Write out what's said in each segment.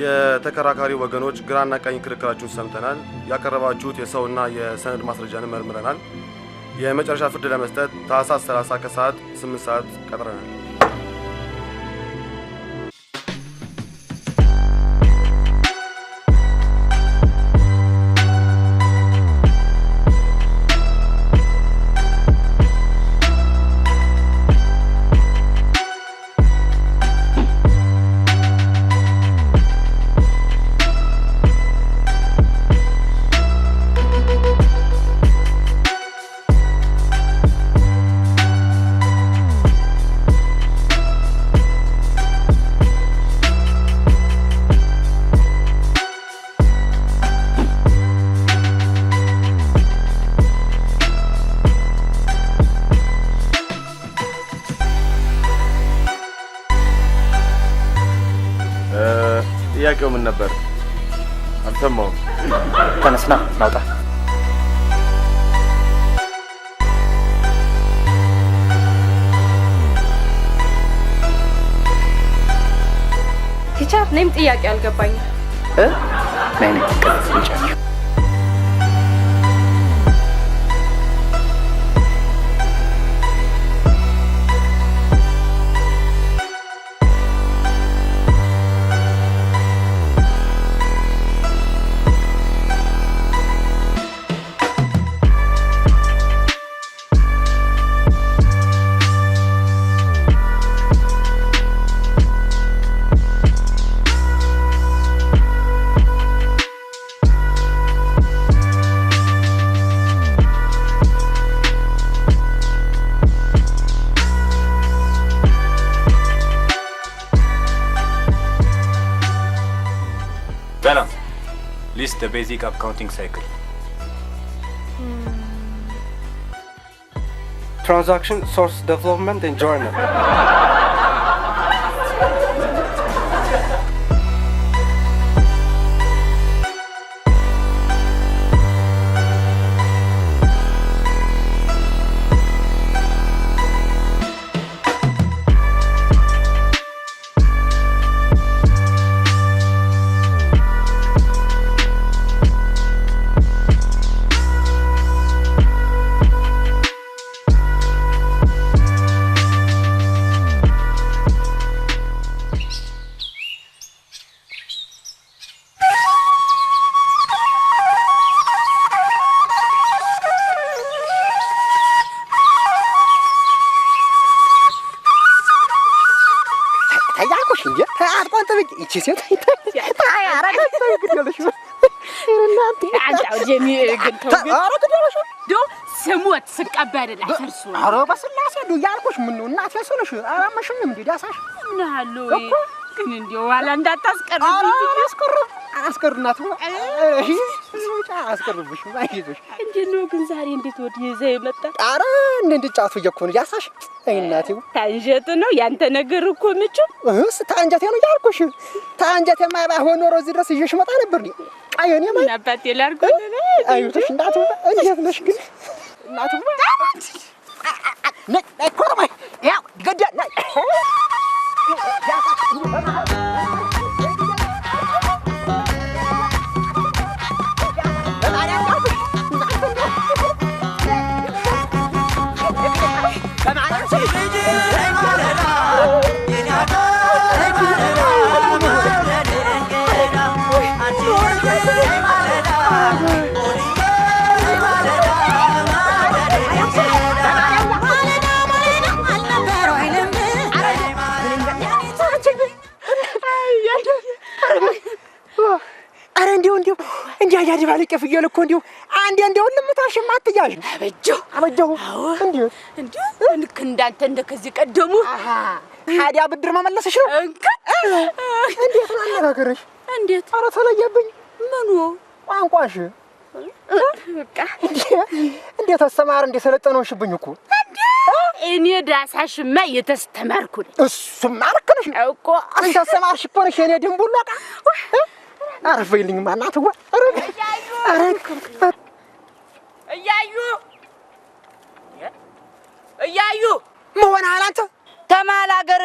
የተከራካሪ ወገኖች ግራና ቀኝ ክርክራችሁን ሰምተናል። ያቀረባችሁት የሰውና የሰነድ ማስረጃን መርምረናል። የመጨረሻ ፍርድ ለመስጠት ታህሳስ 30 ከሰዓት 8 ሰዓት ቀጥረናል። ጥያቄው ምን ነበር? አልሰማሁም። ተነስና ናውጣ። ቲቸር እኔም ጥያቄ አልገባኝም። ነይ ነይ ቀጥታ List the basic accounting cycle. Transaction, source development, and journal. ቺሴት ታያ አራገት ግደለሽ እናንተ አንቺው ጀሚል ግንተው አራገደለሽ ዶ ስሙት ስቀበል አፈርሱ አሮ በስላሴ ዶ ያልኩሽ ምን ነው እናት ያሰለሽ አላመሽም እንዴ ዳሳሽ ምን አሉ ግን እንዴው ዋላ እንዳታስቀርብ አስቀርናት እሺ አስቀርብሽ ማይዞሽ እንዴው ግን ዛሬ እንዴት ወዲህ ይዘህ መጣ አረ እንዴት ጫፉ እየኮን ያሳሽ አይናቴው ታንጀት ነው ያንተ ነገር እኮ ምቹ ታንጀት ነው ያልኩሽ ታንጀት የማይባሆን ኖሮ እዚህ ድረስ ይዤሽ መጣ ነበር ቀየኔ ማለት አባቴ ላርጎ አይውተሽ እንዳቱ እንዴት ነሽ ግን እናቱ ነይ ኮርማ ያው ገዳ ነይ እንዴ ባለቀ ፍየል እኮ እንዴው አንዴ እንደው ለምታሽም አትያዥ አበጀው እንዴ ልክ እንዳንተ እንደከዚህ ቀደሙ ታዲያ ብድር መመለስሽ ነው እንዴት ነው አነጋገርሽ እንዴት ኧረ ተለየብኝ ምኑ ቋንቋሽ በቃ እንዴት አስተማር እንዴ ሰለጠነውሽብኝ እኮ እኔ ዳሳሽማ የተስተማርኩ እሱ ማርከነሽ እኮ አንተ አስተማርሽ እኮ ነሽ እኔ ድንቡላቃ አረፈይልኝ ማናትዋ እያዩ መሆን አላንተ ተማል ሀገር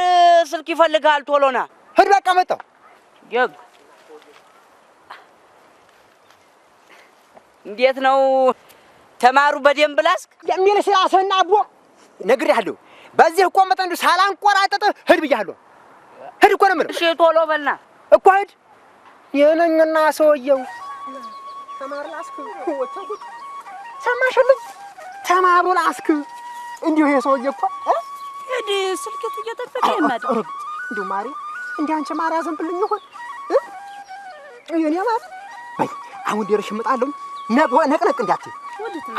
ስልክ ይፈልጋል ቶሎና ሂድ በቃ መጣው ይግ እንዴት ነው ተማሩ በደንብ ላስክ የሚል ሲያሰና አቦ ነግሬሃለሁ በዚህ እኮ መጣንዱ ሳላንቆራጠጥ ሂድ ብያለሁ ሂድ እኮ ነው የምልህ እሺ ቶሎ በልና እኮ ሂድ የነኝና ሰውየው ተማር ላስክ ወጣኩት ሰማሽልኝ ተማሩ ላስክ እንዲሁ ይሄ ሰውዬ እኮ እዲ ስልክት እየተጠበቀ ይመጣ እንዲሁ ማሪ እንዴ አንቺ ማሪ አዘንብልኝ ይሆን የኔ ማሪ አይ አሁን ደርሽ እመጣለሁ ነቅነቅ እንዳትይ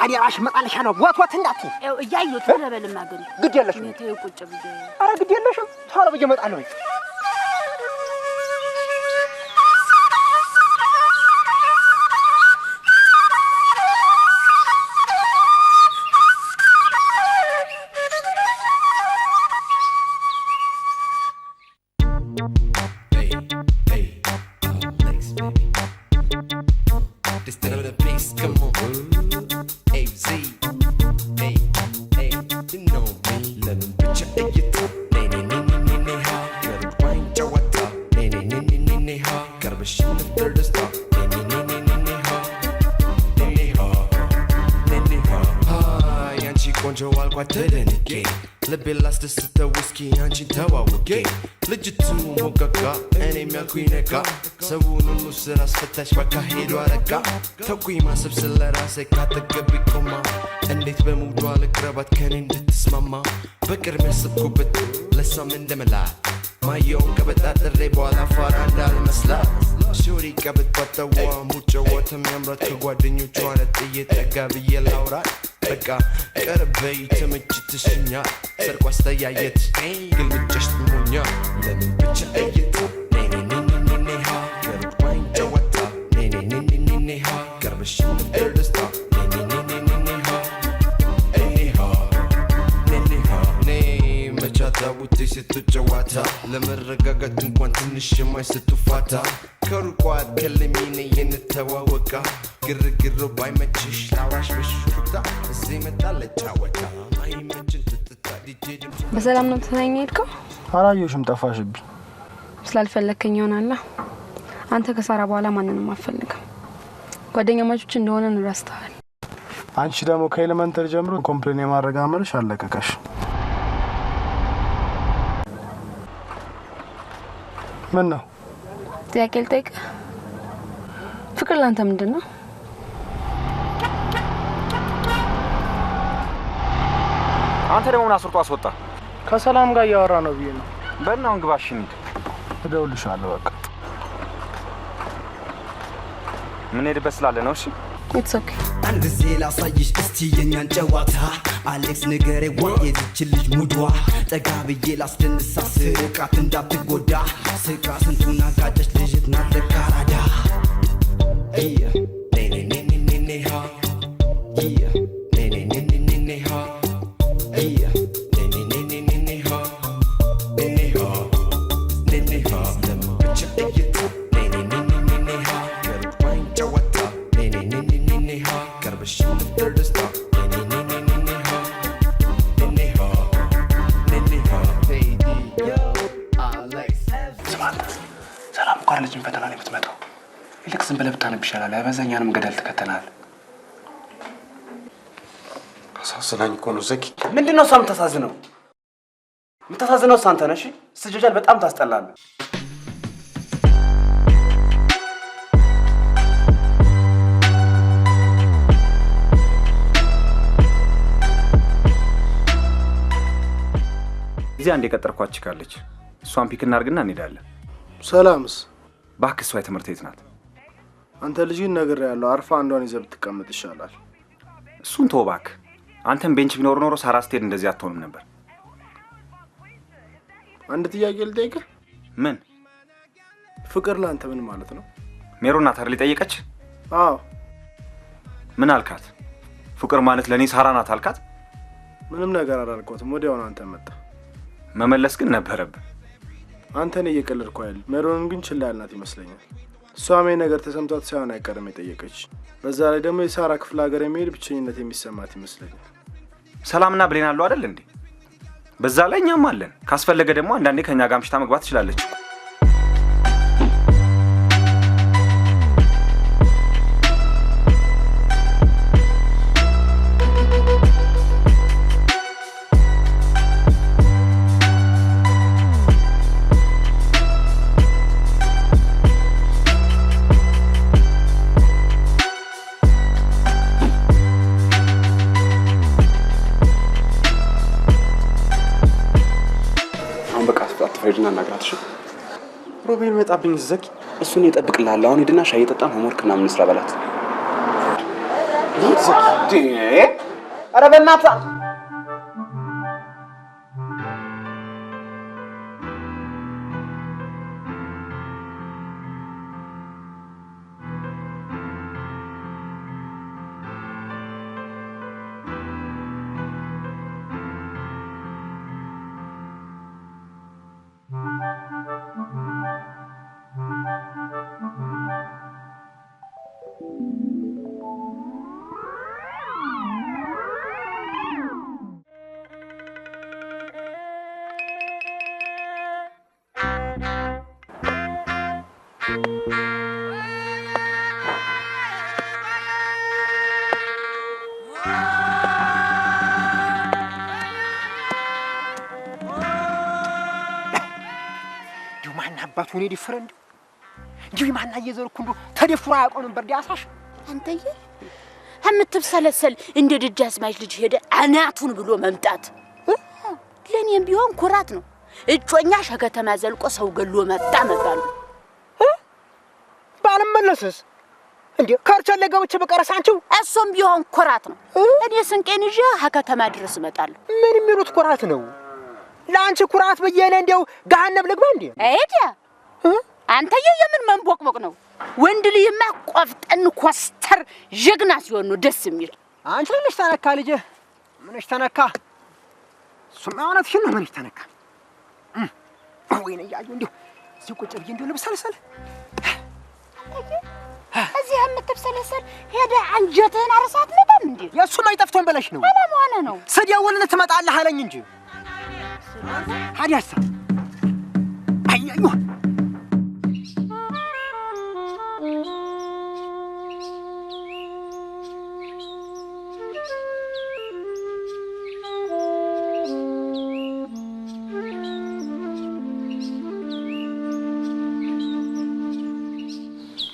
አዲራሽ እመጣልሻለሁ ወጥወት እንዳትይ እያየሁት ተለበልማ ግን ግድ የለሽም ተይ ቁጭ ብዬ ኧረ ግድ የለሽም ቶሎ ብዬ እመጣለሁ Let's just sit the whiskey and she tell what we get. Legit to Mogaga, and a queen a got. So, no, sir, I spit that back a head or a got. Toki massive celera, say, cut the gabby coma. And it's been moved while a crab at canning this mama. Becker miss a cupid, bless some in them a lot. My young cabot at the rebel, I far and down my slap. Shuri cabot, but the warm, mucho water member to what the new try at the yet, a gabby yellow rat. በቃ ቀርበይ ተመችተሽኛ ሰርቋ አስተያየት ግን ብቻሽ ትሞኛ ለምን ብቻ እይታ ነይ ነይ ነይ ነይ ነይ ሀ ገርባኝ ጨዋታ ነይ ነይ ነይ ነይ ነይ ሀ ቀርበሽ ነበር ደስታ ነይ ነይ ነይ ነይ ነይ ሀ ነይ ሀ ነይ ነይ ሀ ነይ መቻታ ውጤ ስትጨዋታ ለመረጋጋት እንኳን ትንሽ የማይሰጡ ፋታ ከሩቋ ከለሚነ የንተዋወቃ ግርግር ባይመችሽ ላውራሽ በሹታ እዚህ መጣለች አወጣ አይመችን ትጥታ ዲጄ በሰላም ነው ተናኘ ሄድከው አላየሁሽም ጠፋሽብኝ ስላልፈለከኝ ይሆናል አንተ ከሳራ በኋላ ማንንም አትፈልግም ጓደኛማቾች እንደሆነ እንረስተዋል አንቺ ደግሞ ከኤሌመንተሪ ጀምሮ ኮምፕሌን የማድረግ አመልሽ አለቀቀሽ ምን ነው ጥያቄ ልጠይቅ ፍቅር ላንተ ምንድነው አንተ ደግሞ ምን አስወጣ አስወጣ ከሰላም ጋር ያወራ ነው ብዬ ነው በእናውን ግባሽ እንሂድ እደውልልሻለሁ በቃ ምን ሄድበት ስላለ ነው እሺ It's okay አንድ ዜላ ሳይሽ እስቲ የኛን ጨዋታ አሌክስ ንገሬ ወይዚች ልጅ ሙዷ ጠጋ ብዬ ላስደንሳ ስቃት እንዳትጎዳ ስቃ ስንቱን አጋጨች ልጅት ናት ለካራዳ ነይ ነይ ነይ ነይ ነይ ሀ ነይ ነይ ነይ ነይ ነይ ሀ ነይ ነይ ነይ ነይ ነይ ሀ ነይ ነይ ሀ ነይ ነይ ሀ ብቻ እይታ ነይ ነይ ነይ ነይ ነይ ሀ ገርባኝ ጨዋታ ነይ ነይ ነይ ነይ ነይ ሀ ቀርበሽ ነበር ደስታ ነይ ነይ ነይ ነይ ነይ ሀ ነይ ነይ ሀ ነይ ነይ ሀ ሰላም እንኳን ልጅን ፈተና ላይ የምትመጣው ይልቅ ዝም ብለህ ብታነብ ይሻላል ያበዛኛንም ገደል ትከተናል አሳዝናኝ እኮ ነው ዘኪ ምንድነው ሳም ተሳዝነው የምታሳዝነው ሳንተ ነሽ ስጆጃል በጣም ታስጠላለህ እዚህ አንድ የቀጠርኳች ካለች እሷን ፒክ እናርግና እንሄዳለን ሰላምስ ባክስ ወይ ትምህርት ቤት ናት አንተ ልጅን ነገር ያለው አርፋ አንዷን ይዘህ ብትቀመጥ ይሻላል እሱን ተው ባክ አንተም ቤንች ቢኖር ኖሮ ሳራ ስትሄድ እንደዚህ አትሆንም ነበር አንድ ጥያቄ ልጠይቅህ ምን ፍቅር ላንተ ምን ማለት ነው ሜሮን ናት አይደል ጠየቀች አዎ ምን አልካት ፍቅር ማለት ለኔ ሳራ ናት አልካት ምንም ነገር አላልኳትም ወዲያው አንተ መጣ መመለስ ግን ነበረብህ አንተን እየቀለድኩ አይደል ሜሮንን ግን ችላ ያልናት ይመስለኛል ሷሜ ነገር ተሰምቷት ሳይሆን አይቀርም የጠየቀች በዛ ላይ ደግሞ የሳራ ክፍለ ሀገር የሚሄድ ብቸኝነት የሚሰማት ይመስለኛል ሰላምና ብሌን አሉ አይደል እንዴ በዛ ላይ እኛም አለን። ካስፈለገ ደግሞ አንዳንዴ ከኛ ጋር አምሽታ መግባት ትችላለች። ሄድና እናግራትሽ። ሮቤል መጣብኝ ዘኪ። እሱን ይጠብቅልሃል። አሁን ሄድና ሻይ ጠጣን፣ ሆምወርክ ምናምን እንስራ በላት። ዘኪ ኧረ በእናትህ አባቱን ይድፈረንድ እንጂ ማና እየዘርኩ እንዶ ተደፍራ ያቆን ነበር ዲያሳሽ አንተዬ አምትብሰለሰል እንደ ደጃዝማች ልጅ ሄደ አናቱን ብሎ መምጣት ለኔም ቢሆን ኩራት ነው። እጮኛ ሸከተማ ዘልቆ ሰው ገሎ መጣ መባሉ ባልመለስስ እንዴ ካርቻለ ገብቼ በቀረሳንቺው እሱም ቢሆን ኩራት ነው። እኔ ስንቄን ይዤ ሀከተማ ድረስ እመጣለሁ። ምን የሚሉት ኩራት ነው? ላንቺ ኩራት በየለ እንደው ገሃነም ልግባ እንዴ? አይዳ አንተዬ የምን መንቦቅቦቅ ነው? ወንድ ልጅማ ቆፍጠን ኮስተር ጀግና ሲሆን ነው ደስ የሚል። አንቺ ልጅ ተነካ ልጅ ምንሽ ተነካ? ሱማውነት ሽን ነው ምንሽ ተነካ? ወይኔ ያዩ እንደው ሲቆጭ ብዬ እንደው ልብሰልሰል እዚህ የምትብሰለሰል ሄደ አንጀትህን አርሳት ነበር እንዴ? የሱ ማይጠፍቶን በለሽ ነው። አላም ሆነ ነው ሰዲያውልን ትመጣለህ አለኝ እንጂ ሀዲያሳ አያዩ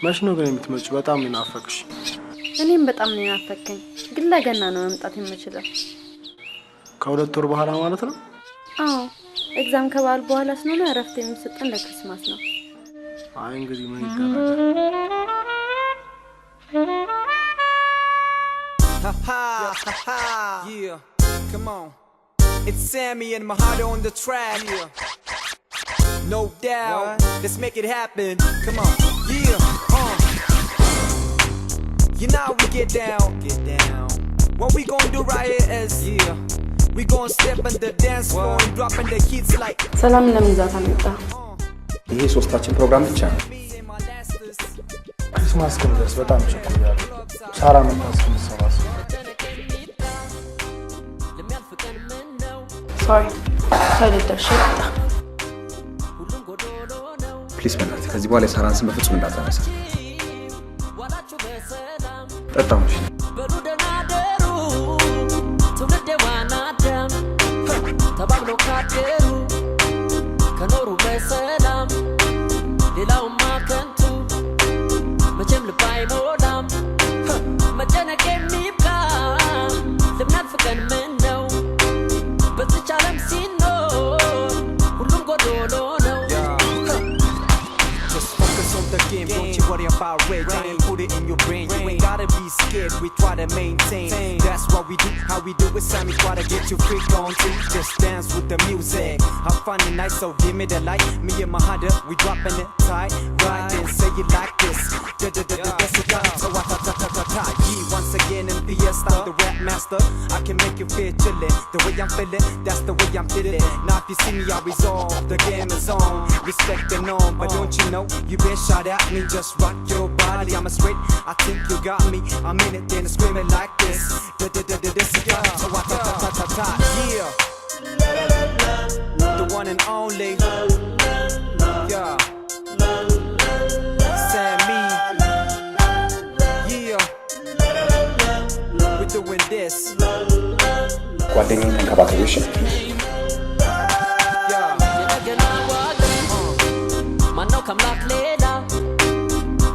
መች ነው ግን የምትመጪው? በጣም ነው ናፈቅሽ። እኔም በጣም ነው ናፈቀኝ። ግን ለገና ነው መምጣት የምችለው። ከሁለት ወር በኋላ ማለት ነው? አዎ ኤግዛም ከበዓል በኋላ ስለሆነ እረፍት የሚሰጠን ለክሪስማስ ነው። አይ እንግዲህ ምን ይደረጋል? Yeah, come on. It's Sammy and Mahado on the track. Yeah. No doubt. What? Let's make it happen. Come on. Yeah. You know how we get down. Get down. What we gonna do right here is we gonna step on the dance floor and dropping the hits like. ሰላም ለምዛት አመጣ። ይሄ ሶስታችን ፕሮግራም ብቻ ነው። ክሪስማስ ከመድረስ በጣም ቸኩያለሁ። ሳራ መጣስ ከመሰባስ sorry ሳይደር ሽጣ ፕሊስ በእናትህ ከዚህ በኋላ የሳራን ስም በፍጹም እንዳታነሳ። ጠጣሙሽ ተባብሎ ካደሩ ከኖሩ በሰላም ሌላው ማከንቱ መቼም ልብ አይሞላም መጨነቅ የሚብቃ ልናፍቀን ምን ነው በዚች ዓለም ሲኖር ሁሉም ጎዶሎ ነው። Just focus on the game, don't you worry about rage. I ain't put it in your brain. You ain't gotta be scared, we try to maintain. That's what we do, how we do it. Sammy try to get you freak on too. Just dance with the music. Have fun and nice, so give me the light. Me and Mahada, we dropping it tight. Right and say it like this. That's it, so ta-ta-ta-ta-ta. Yeah, once again in Fiesta, the rap master. I can make you feel chillin'. The way I'm feeling, that's the way I'm feeling. Now if you see me, I resolve. The game is on, respect the norm. But don't you know, you been shot at me. Just rock your body, I'm a straight. I think you got me. I'm in it, then screaming like this. This is so ta-ta-ta-ta-ta. Yeah. and only. Yeah. Sammy. Yeah. We're doing this. ጓደኛዬን ተንከባከቢሽ። ማነው ከአምላክ ሌላ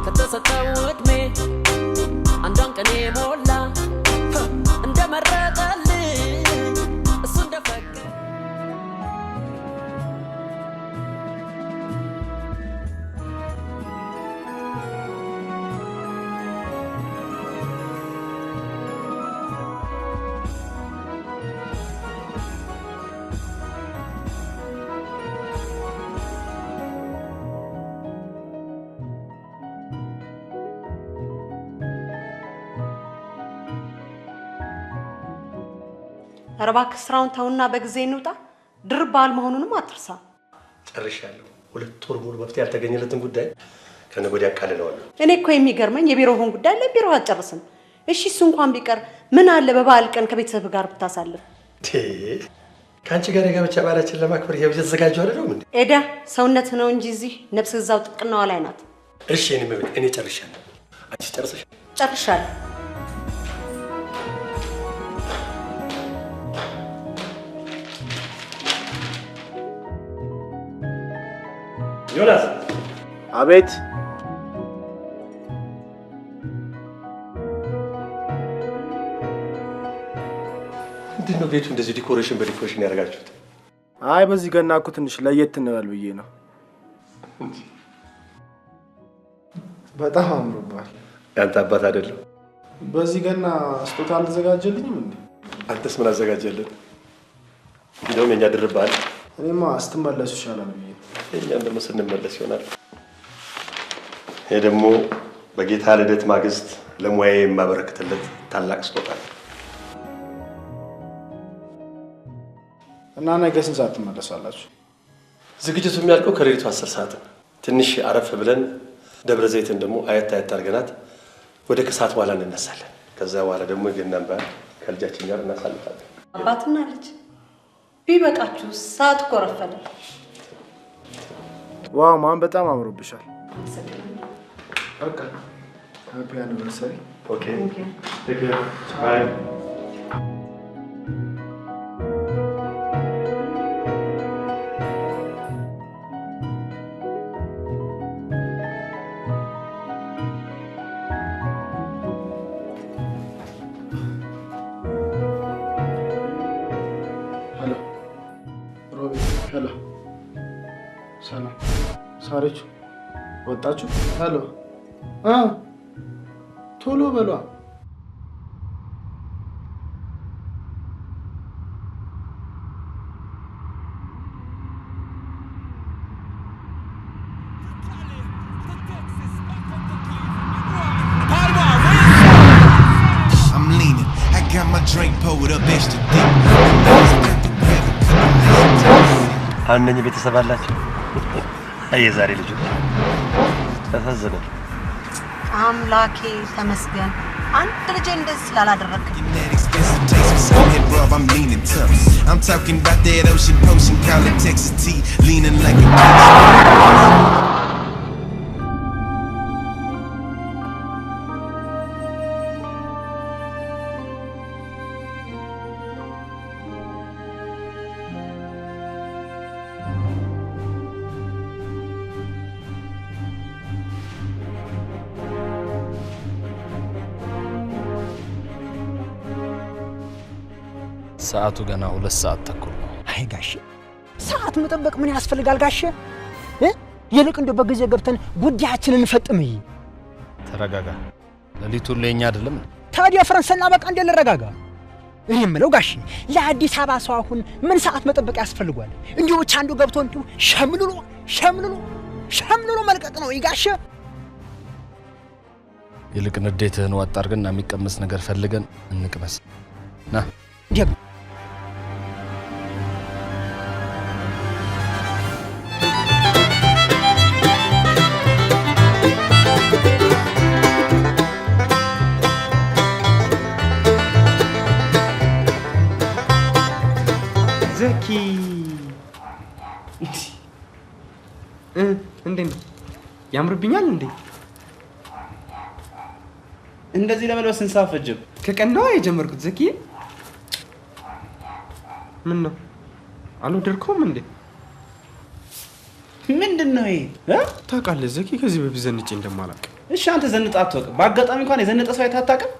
ከተሰጠው ዕድሜ አንዷን ቀን ሞላ እንደመረጠልኝ እሱ እንደፈቀደ አረባክ ስራውን ተውና በጊዜ እንውጣ። ድርባል መሆኑንም አትርሳ። ጨርሻለሁ። 2 ወር ሙሉ መፍትሄ ያልተገኘለትን ጉዳይ ከነገ ወዲያ አቃልለዋለሁ። እኔ እኮ የሚገርመኝ የቢሮውን ጉዳይ ለቢሮ አትጨርስም። እሺ እሱ እንኳን ቢቀር ምን አለ በበዓል ቀን ከቤተሰብ ጋር ብታሳልፍ። ካንቺ ጋር የጋብቻ በዓላችን ለማክበር ይሄው ተዘጋጀው አይደለም እንዴ? ኤዳ ሰውነት ነው እንጂ እዚህ ነፍስ እዛው ጥቅናዋ ላይ ናት። እሺ እኔ ጨርሻለሁ። አንቺ ጨርሰሽ? ጨርሻለሁ። ዮናስ። አቤት። ምንድነው ቤቱ እንደዚህ ዲኮሬሽን በዲኮሬሽን ያደርጋችሁት? አይ በዚህ ገና እኮ ትንሽ ለየት እንበል ብዬ ነው። በጣም አምሮባል። ያንተ አባት አይደለም? በዚህ ገና ስጦታ አልተዘጋጀልኝም እንዴ? አንተስ ምን አዘጋጀልን? እንደውም የኛ ድርባል። እኔማ ስትመለሱ ይሻላል ብዬ እኛም ደግሞ ስንመለስ ይሆናል። ይሄ ደግሞ በጌታ ልደት ማግስት ለሙያዬ የማበረክትለት ታላቅ ስጦታ ነው። እና ነገ ስንት ሰዓት ትመለሳላችሁ? ዝግጅቱ የሚያልቀው ከሌሊቱ 10 ሰዓት ነው። ትንሽ አረፍ ብለን ደብረ ዘይትን ደግሞ አየት እናደርገናት ወደ ከሰዓት በኋላ እንነሳለን። ከዛ በኋላ ደግሞ የገናን በዓል ከልጃችን ጋር እናሳልፋለን። አባትና ልጅ ቢበቃችሁ ሰዓት እኮ ረፈደ። ዋው ማን በጣም አምሮብሻል። በቃ ሃፒ አኒቨርሰሪ። ኦኬ ቴክ ኬር ባይ። ሄሎ ሰላም። ሳሪች ወጣችሁ? ሄሎ ቶሎ በሏ። I'm leaning, I got my drink pulled up extra deep. አንነኝ ቤተሰብ አላችሁ? የዛሬ ልጆች ተፈዘነ። አምላኬ ተመስገን አንድ ልጅ እንደዚህ ስላላደረክኝ። I'm leaning tough. I'm talking about that ocean potion, call it Texas tea, leaning like a ሰዓቱ ገና 2 ሰዓት ተኩል ነው። አይ ጋሼ ሰዓት መጠበቅ ምን ያስፈልጋል ጋሼ? ይልቅ እንደው በጊዜ ገብተን ጉዳያችንን እንፈጥም። ተረጋጋ። ለሊቱን ለኛ አይደለም። ታዲያ ፈረንሳይና በቃ እንደ ልረጋጋ። እኔ የምለው ጋሼ ለአዲስ አበባ ሰው አሁን ምን ሰዓት መጠበቅ ያስፈልጋል? እንዲሁ ብቻ አንዱ ገብቶ እንዲሁ ሸምልሎ መልቀቅ ነው ጋሼ። ይልቅ ንዴትህን ዋጥ አድርገን የሚቀመስ ነገር ፈልገን እንቅመስ። ና ደግ ዘኪ እንዴ ያምርብኛል እንዴ? እንደዚህ ለመልበስ እንሳፈጅም ከቀናው የጀመርኩት ዘኪ ምን ነው አልወደድከውም እንዴ? ምንድነው ይሄ? ታውቃለህ ዘኪ ከዚህ በፊት ዘንጬ እንደማላውቅ። እሺ አንተ ዘንጣ አትወቅም። በአጋጣሚ እንኳን የዘነጠ ሰው አይታጣቅም?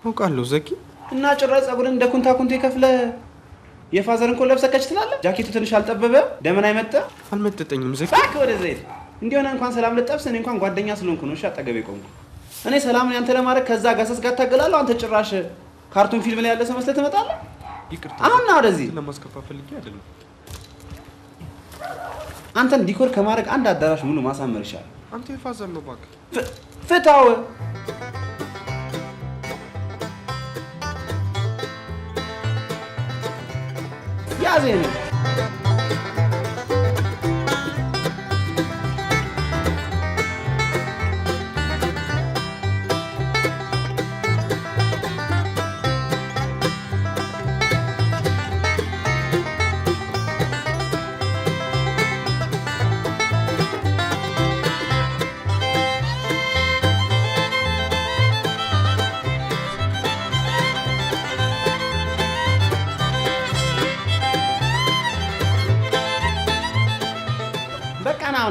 አውቃለሁ ዘኪ። እና ጭራሽ ጸጉርን እንደ ኩንታ ኩንቴ ከፍለ የፋዘርን ኮት ለብሰህ ከች ትላለህ? ጃኬቱ ትንሽ አልጠበበ? ደመና አይመጣ? አልመጠጠኝም ዘኪ። ባክ ወደ ዘይት እንዲሆነ እንኳን ሰላም ልጠብስ እኔ እንኳን ጓደኛ ስለሆንኩ ነው። እሺ አጠገቤ ቆምኩ። እኔ ሰላምን ያንተ ለማድረግ ከዛ ጋሰስ ጋር ታገላለሁ። አንተ ጭራሽ ካርቱን ፊልም ላይ ያለ ሰው መስለህ ትመጣለህ። ይቅርታ አሁን ነው ወደዚህ ለማስከፋት ፈልጌ አይደለም። አንተን ዲኮር ከማድረግ አንድ አዳራሽ ሙሉ ማሳመር ይሻላል። አንተ የፋዘር ነው እባክህ። ፍታው ያዘኝ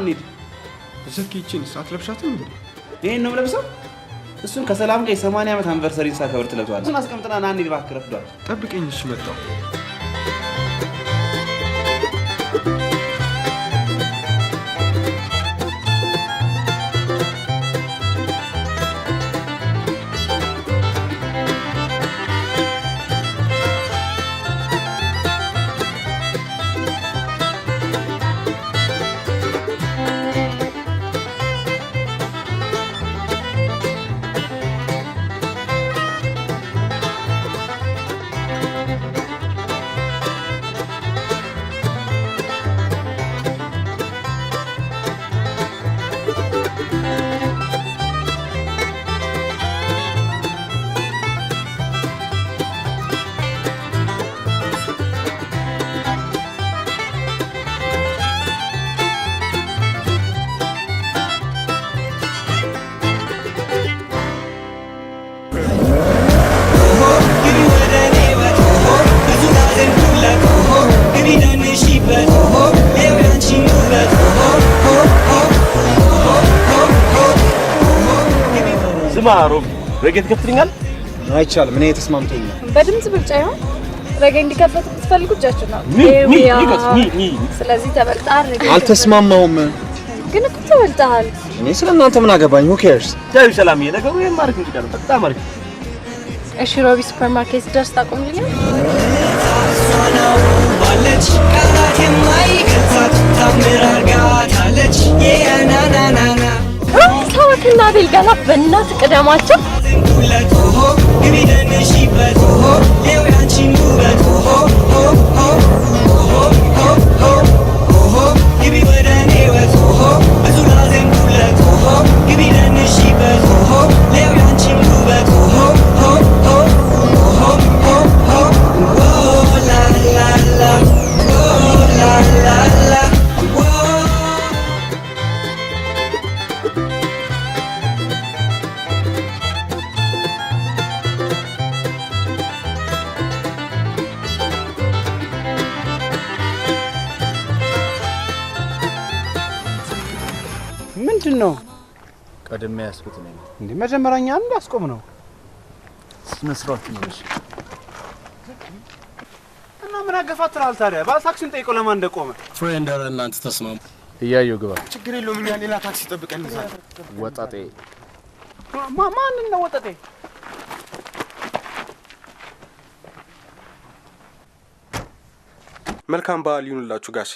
እንሂድ። ዘኪ ይቺን አትለብሻትም እንዴ? ይሄን ነው ለብሰው እሱን ከሰላም ጋር የ80 ዓመት አንቨርሰሪን ሳከብር ትለብቷል። እሱን አስቀምጥና ና እንሂድ እባክህ ረፍዷል። ጠብቀኝ እሺ መጣሁ። ማሮም ረጌት ከፍትኛል አይቻልም። እኔ ተስማምቶኛል። በድምጽ ብልጫ ይሆን ረጌ እንዲከፈት የምትፈልጉ እጃችሁ ነው። ስለዚህ ተበልጣል። አልተስማማውም። ግን እኮ ተበልጣል። እኔ ስለእናንተ ምን አገባኝ? who cares? ታዩ ሰላምዬ፣ ነገሩ የማርክ እንዲቀር በጣም አሪፍ። እሺ ሮቢ ሱፐርማርኬት ደርስ ታቆምልኝ። ባለች ቃላት የማይገልጻት ታምር አርጋታለች። የናናናና ከወክና ቤል ገና በእናት ቅደማቸው ምንድነው? ቀድሜ ያስኩት ነኝ እንዴ? መጀመሪያኛ አንድ ያስቆም ነው ስነስርዓት ነው። እሺ እና ምን አገፋትራል ታዲያ? ባልታክሲን ጠይቀው ለማን እንደቆመ ፍሬንድ አረ እናንተ ተስማሙ። እያየሁ ግባ። ችግር የለውም። እኛ ሌላ ታክሲ ጠብቀን እንዛለን። ወጣጤ ማን ነው ወጣጤ? መልካም በዓል ይሁንላችሁ ጋሼ።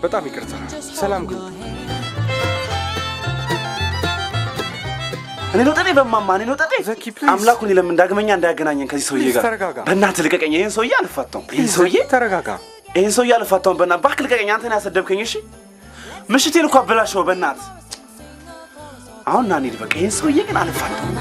በጣም ይቅርታ። ሰላም ግን እኔ ነው ጠጤ በማማ እኔ ነው ጠጤ ዘኪ ፕሊዝ አምላኩን ለምን ዳግመኛ እንዳያገናኘን ከዚህ ሰውዬ ጋር ተረጋጋ። በእናትህ ልቀቀኝ። ይሄን ሰውዬ አልፋታውም። ይሄን ሰውዬ ተረጋጋ። ይሄን ሰውዬ አልፋታውም። በእናትህ እባክህ ልቀቀኝ። አንተ ነህ ያሰደብከኝ። እሺ ምሽቴን እኮ አበላሸው። በእናትህ አሁን ና እንሂድ በቃ። ይሄን ሰውዬ ግን አልፋታውም።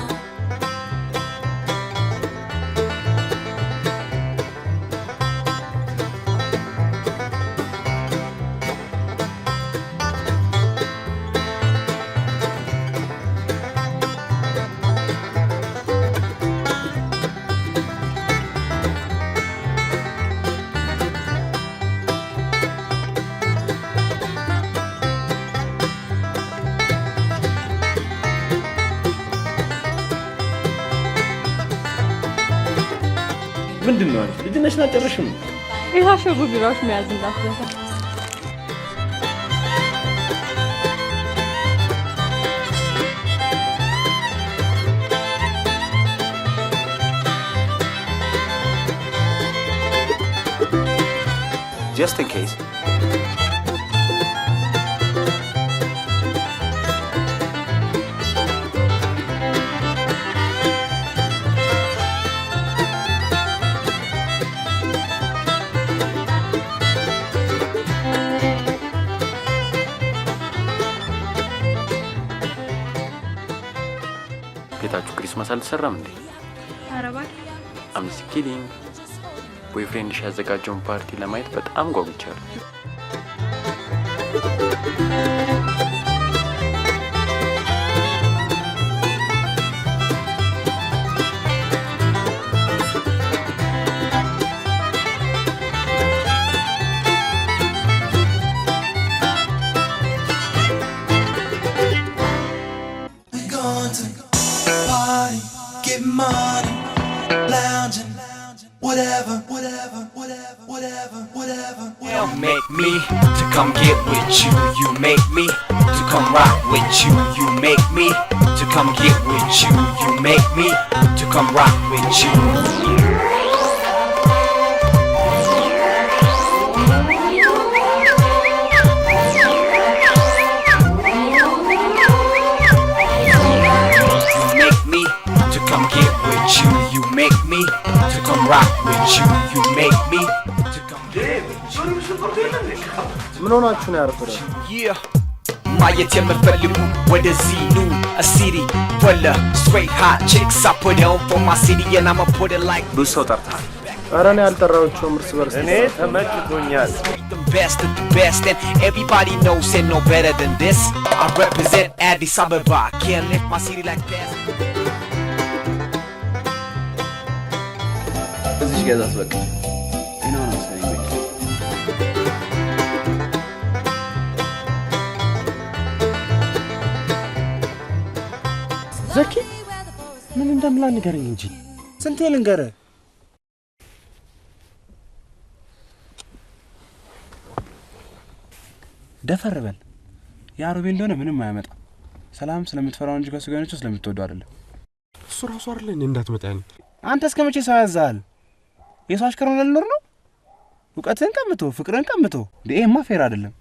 ምንድነሽ ናጨርሽም የታሸጉ ቢራዎች መያዝ እንዳትረሳ። Just in case. ቤታችሁ ክሪስማስ አልተሰራም እንዴ? ኧረ እባክህ I'm just kidding. ቦይፍሬንድሽ ያዘጋጀውን ፓርቲ ለማየት በጣም ጓጉቻለሁ። Make me to come get with you. You make me to come rock with you. You make me to come get with you. You make me to come rock with you. You make me to come rock with you. You make me to come get with you. ምን ሆናችሁ ነው ያረፈዳችሁ? ማየት የምትፈልጉ ወደዚህ ኑ a city full of straight hot chicks. I put on for my city and I'ma put it like ብዙ ሰው ጠርተሃል። ኧረ እኔ ያልጠራሁቸውም እርስ በርስ እኔ ተመችቶኛል። the best of the best and everybody knows it no better than this. I represent Addis Ababa. Can't lift my city like that. እዚህ ጋር አስበቃ ነው ነው ሳይኝ ዘኪ ምን እንደምላ ንገረኝ እንጂ ስንቴ ልንገርህ? ደፈር በል። ያሮቤ እንደሆነ ምንም አያመጣ። ሰላም ስለምትፈራው እንጂ ከሱ ጋር ነች ስለምትወደው አይደለም። እሱ ራሱ አይደለ እንዴ እንዳትመጣኝ። አንተ እስከመቼ ሰው ያዛል? የሰው አሽከር ሆነህ ልኖር ነው? እውቀትህን ቀምቶ ፍቅርህን ቀምቶ ይሄማ ፌር አይደለም።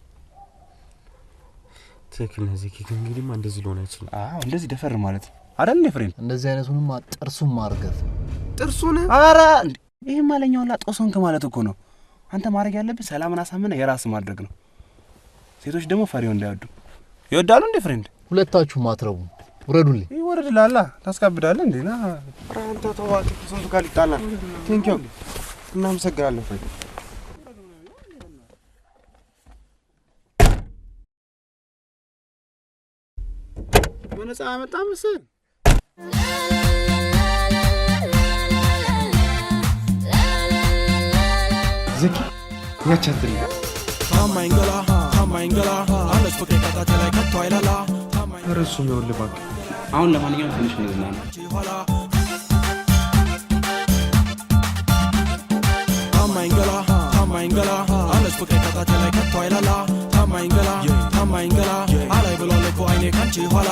ትክክል ነህ ዜኪ። እንግዲህማ እንደዚህ ሊሆን አይችልም። አዎ እንደዚህ ደፈር ማለት አይደል እንዴ ፍሬንድ? እንደዚህ አይነቱንማ ጥርሱን ማርገፍ ጥርሱን ኧረ ይሄማ ለኛውላ ጦሶን ከማለት እኮ ነው። አንተ ማድረግ ያለብህ ሰላምን አሳምነህ የራስህ ማድረግ ነው። ሴቶች ደግሞ ፈሪው እንዳይወዱ ይወዳሉ እንዴ ፍሬንድ? ሁለታችሁ ማትረቡ ውረዱልኝ። ይወረድላላ ታስካብዳለህ እንዴ? ና አንተ ተዋት። ስንቱ ጋር ይጣላል። ቴንኪው እናመሰግናለን ፍሬንድ። በነፃ አመጣ መሰል ዘኪ ያቻትል ታማኝገላ አለች ፍቅሬ ከታች ላይ ከቶ አይላላ ረሱ ነው ልባክ። አሁን ለማንኛውም ትንሽ እንዝናና። ታማኝገላ አለች ፍቅሬ ከታች ላይ ከቶ አይላላ ታማኝገላ አላይ ብሎ ልቦ አይኔ ካንቺ ኋላ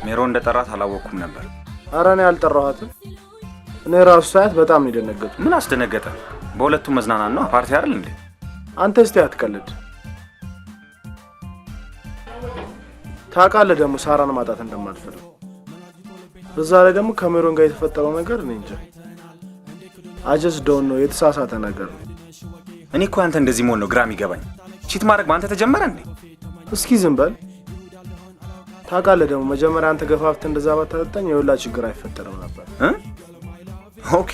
ሜሮ እንደጠራት አላወቅኩም ነበር። ኧረ እኔ አልጠራኋትም። እኔ ራሱ ሳያት በጣም ነው የደነገጥኩት። ምን አስደነገጠ? በሁለቱም መዝናናት ነው። ፓርቲ አይደል እንዴ? አንተ እስቲ አትቀልድ። ታውቃለህ ደግሞ ሳራን ማጣት እንደማልፈልግ። በዛ ላይ ደግሞ ከሜሮን ጋር የተፈጠረው ነገር እኔ እንጃ አጀስ ዶንት ኖ የተሳሳተ ነገር ነው። እኔ እኮ አንተ እንደዚህ መሆን ነው ግራም ይገባኝ። ቺት ማድረግ በአንተ ተጀመረ እንዴ? እስኪ ዝም በል። ታውቃለህ ደግሞ መጀመሪያ አንተ ገፋፍተህ እንደዛ ባታጠጣኝ የሁላ ችግር አይፈጠርም ነበር። ኦኬ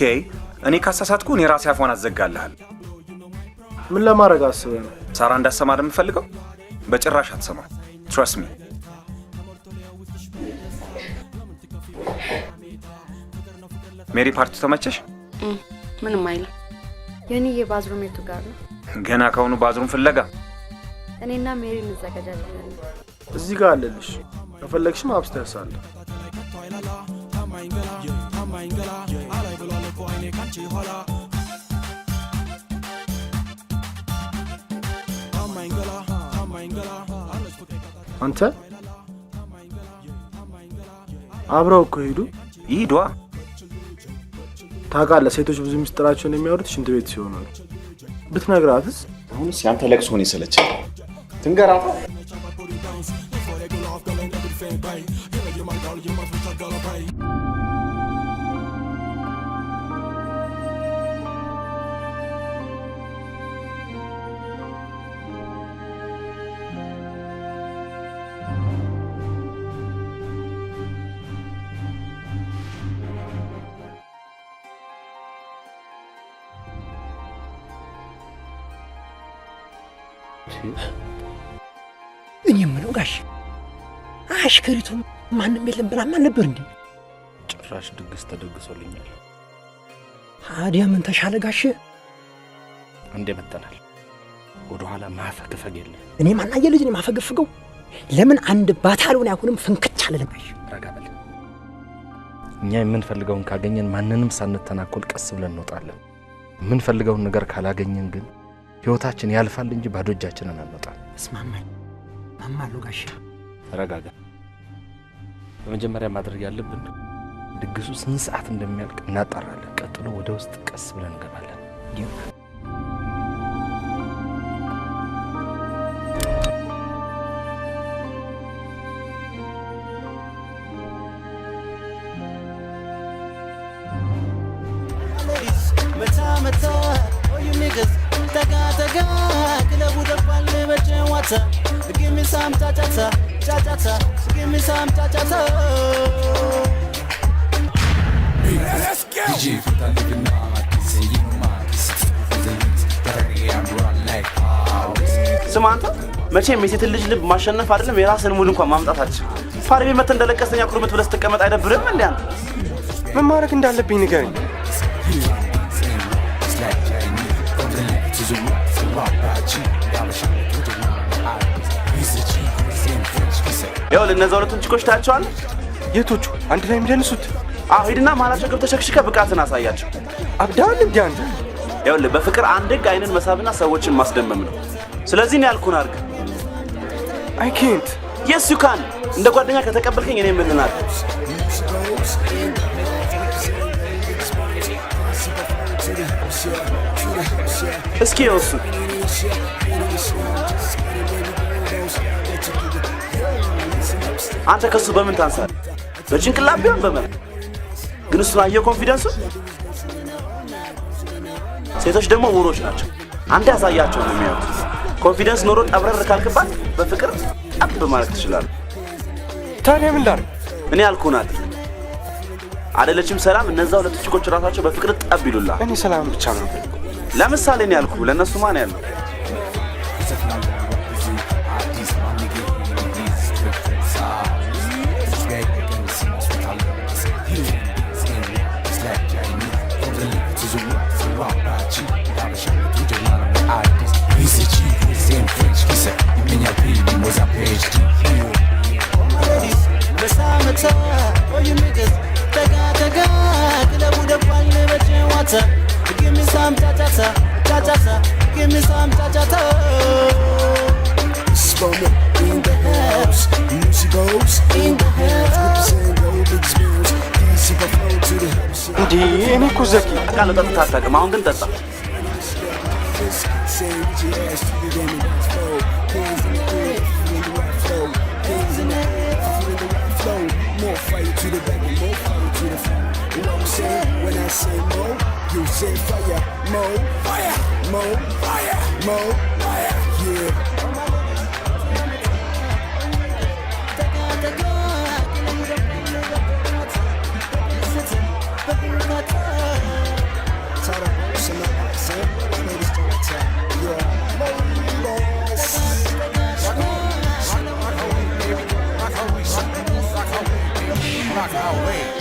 እኔ ካሳሳትኩ እኔ ራሴ አፏን አዘጋለሃል። ምን ለማድረግ አስበህ ነው? ሳራ እንዳሰማ የምፈልገው በጭራሽ አትሰማ። ትረስት ሚ። ሜሪ ፓርቲው ተመቸሽ? ምንም አይልም። የኔ ባዝሩሜቱ ጋር ነው። ገና ከሆኑ ባዝሩም ፍለጋ እኔና ሜሪ እንዘጋጃለን። እዚህ ጋር አለልሽ። ከፈለግሽም አብስተርስ አለ። አንተ አብረው እኮ ሄዱ። ይሄዷ ታውቃለህ፣ ሴቶች ብዙ ሚስጥራቸውን የሚያወሩት ሽንት ቤት ሲሆኑ ነው። ብትነግራትስ? አሁንስ ያንተ ለቅሶ ነው የሰለቸኝ። ትንገራታ። እኔ የምለው ጋሽ አሽከሪቱ ማንም የለም ብላማ ነበር እንዴ? ጭራሽ ድግስ ተደግሶልኛል። ታዲያ ምን ተሻለ ጋሽ? እንዴ መተናል። ወደ ኋላ ማፈግፈግ የለም። እኔ ማናየ ልጅ ነው ማፈግፍገው? ለምን አንድ ባታሉን አይሆንም? ፍንክች አለ ጋሽ። ረጋ በል። እኛ የምንፈልገውን ካገኘን ማንንም ሳንተናኮል ቀስ ብለን እንወጣለን። የምንፈልገውን ነገር ካላገኘን ግን ህይወታችን ያልፋል እንጂ ባዶ እጃችንን አንወጣም። እስማማኝ ማማሉ ጋሽ። ተረጋጋ። በመጀመሪያ ማድረግ ያለብን ድግሱ ስንት ሰዓት እንደሚያልቅ እናጣራለን። ቀጥሎ ወደ ውስጥ ቀስ ብለን እንገባለን። ዲዩ meta oh you niggas taga club udapal bechewata give me some cha-cha-cha give me some cha-cha-cha let's go DJ for the living night say you know ስማንታ መቼም የሴት ልጅ ልብ ማሸነፍ አይደለም የራስን ሙድ እንኳን ማምጣታች ፋሪቤ መተ እንደለቀስተኛ ኩርምት ብለስ ተቀመጥ አይደብርም እንዴ? አንተ ምን ማድረግ እንዳለብኝ ንገረኝ። ያው ለነዛ ሁለቱን ቺኮች ታያቸዋል። የቶቹ አንድ ላይ የሚደንሱት? አዎ ሂድና ማላቸው ገብተህ ሸክሽከ ብቃትን አሳያቸው። አብዳል እንዴ አንተ? ያው በፍቅር አንድ ህግ አይንን መሳብና ሰዎችን ማስደመም ነው። ስለዚህ ነው ያልኩን አድርግ። I can't. Yes you can. እንደ ጓደኛ ከተቀበልከኝ እኔ ምን ልናል? እስኪ እሱ አንተ ከሱ በምን ታንሳለህ? በጭንቅላት ቢሆን በመልክ ግን እሱ አየው ኮንፊደንሱ። ሴቶች ደግሞ ውሮች ናቸው። አንተ ያሳያቸው ነው የሚያዩት። ኮንፊደንስ ኖሮ ጠብረር ካልክባት በፍቅር ጠብ ማለት ትችላለህ። ታዲያ ምን ላድርግ? እኔ ያልኩናል አይደለችም ሰላም። እነዛ ሁለት ቺኮች ራሳቸው በፍቅር ጠብ ይሉላል። እኔ ሰላም ብቻ ነው። ለምሳሌ እኔ ያልኩ ለነሱ ማን ያለው? Give me some cha-cha-cha, cha-cha-cha. Give me some cha-cha-cha. Spawner in the house, music goes in the house. Represent all big spills, easy to flow to the house. እንዴ እኔ እኮ ዘኪ ቃል ጠጥታ አታውቅም። አሁን ግን ጠጣ። Say what you ask to the game and that's flow. Hands in the air, in the right flow. Hands in the air, in the right flow. More fire to the back and more fire to the front. You know what I'm saying? When I say more, you say fire. More fire, more fire, more fire. Yeah. Rock our way.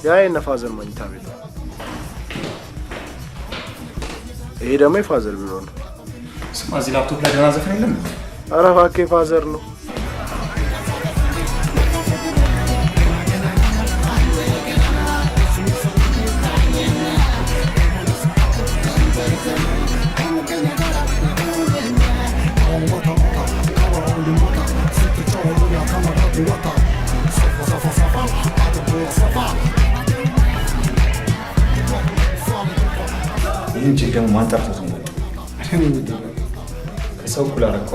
ያ የነፋዘር መኝታ ቤት ነው። ይሄ ደግሞ የፋዘር ቢሮ ነው። ስማ እዚህ ላፕቶፕ ላይ ደህና ዘፈን የለም? ኧረ እባክህ ፋዘር ነው። ይህን ችግር ደግሞ ማን ጠርቶት ነው? ከሰው እኩል አደረኳ።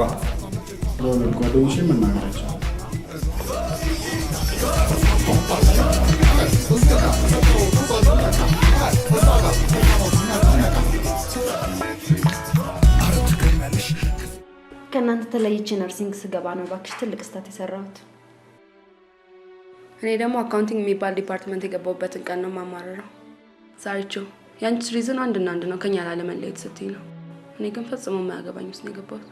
ጓደኞቼ መናገራቸው ከእናንተ ተለይቼ ነርሲንግ ስገባ ነው እባክሽ ትልቅ ስህተት የሰራሁት። እኔ ደግሞ አካውንቲንግ የሚባል ዲፓርትመንት የገባሁበትን ቀን ነው ማማረረው። ዛሬቸው ያንቺ ሪዝን አንድና አንድ ነው፣ ከኛ ላለመለየት ስትይ ነው። እኔ ግን ፈጽሞ የማያገባኝ ውስጥ ነው የገባሁት።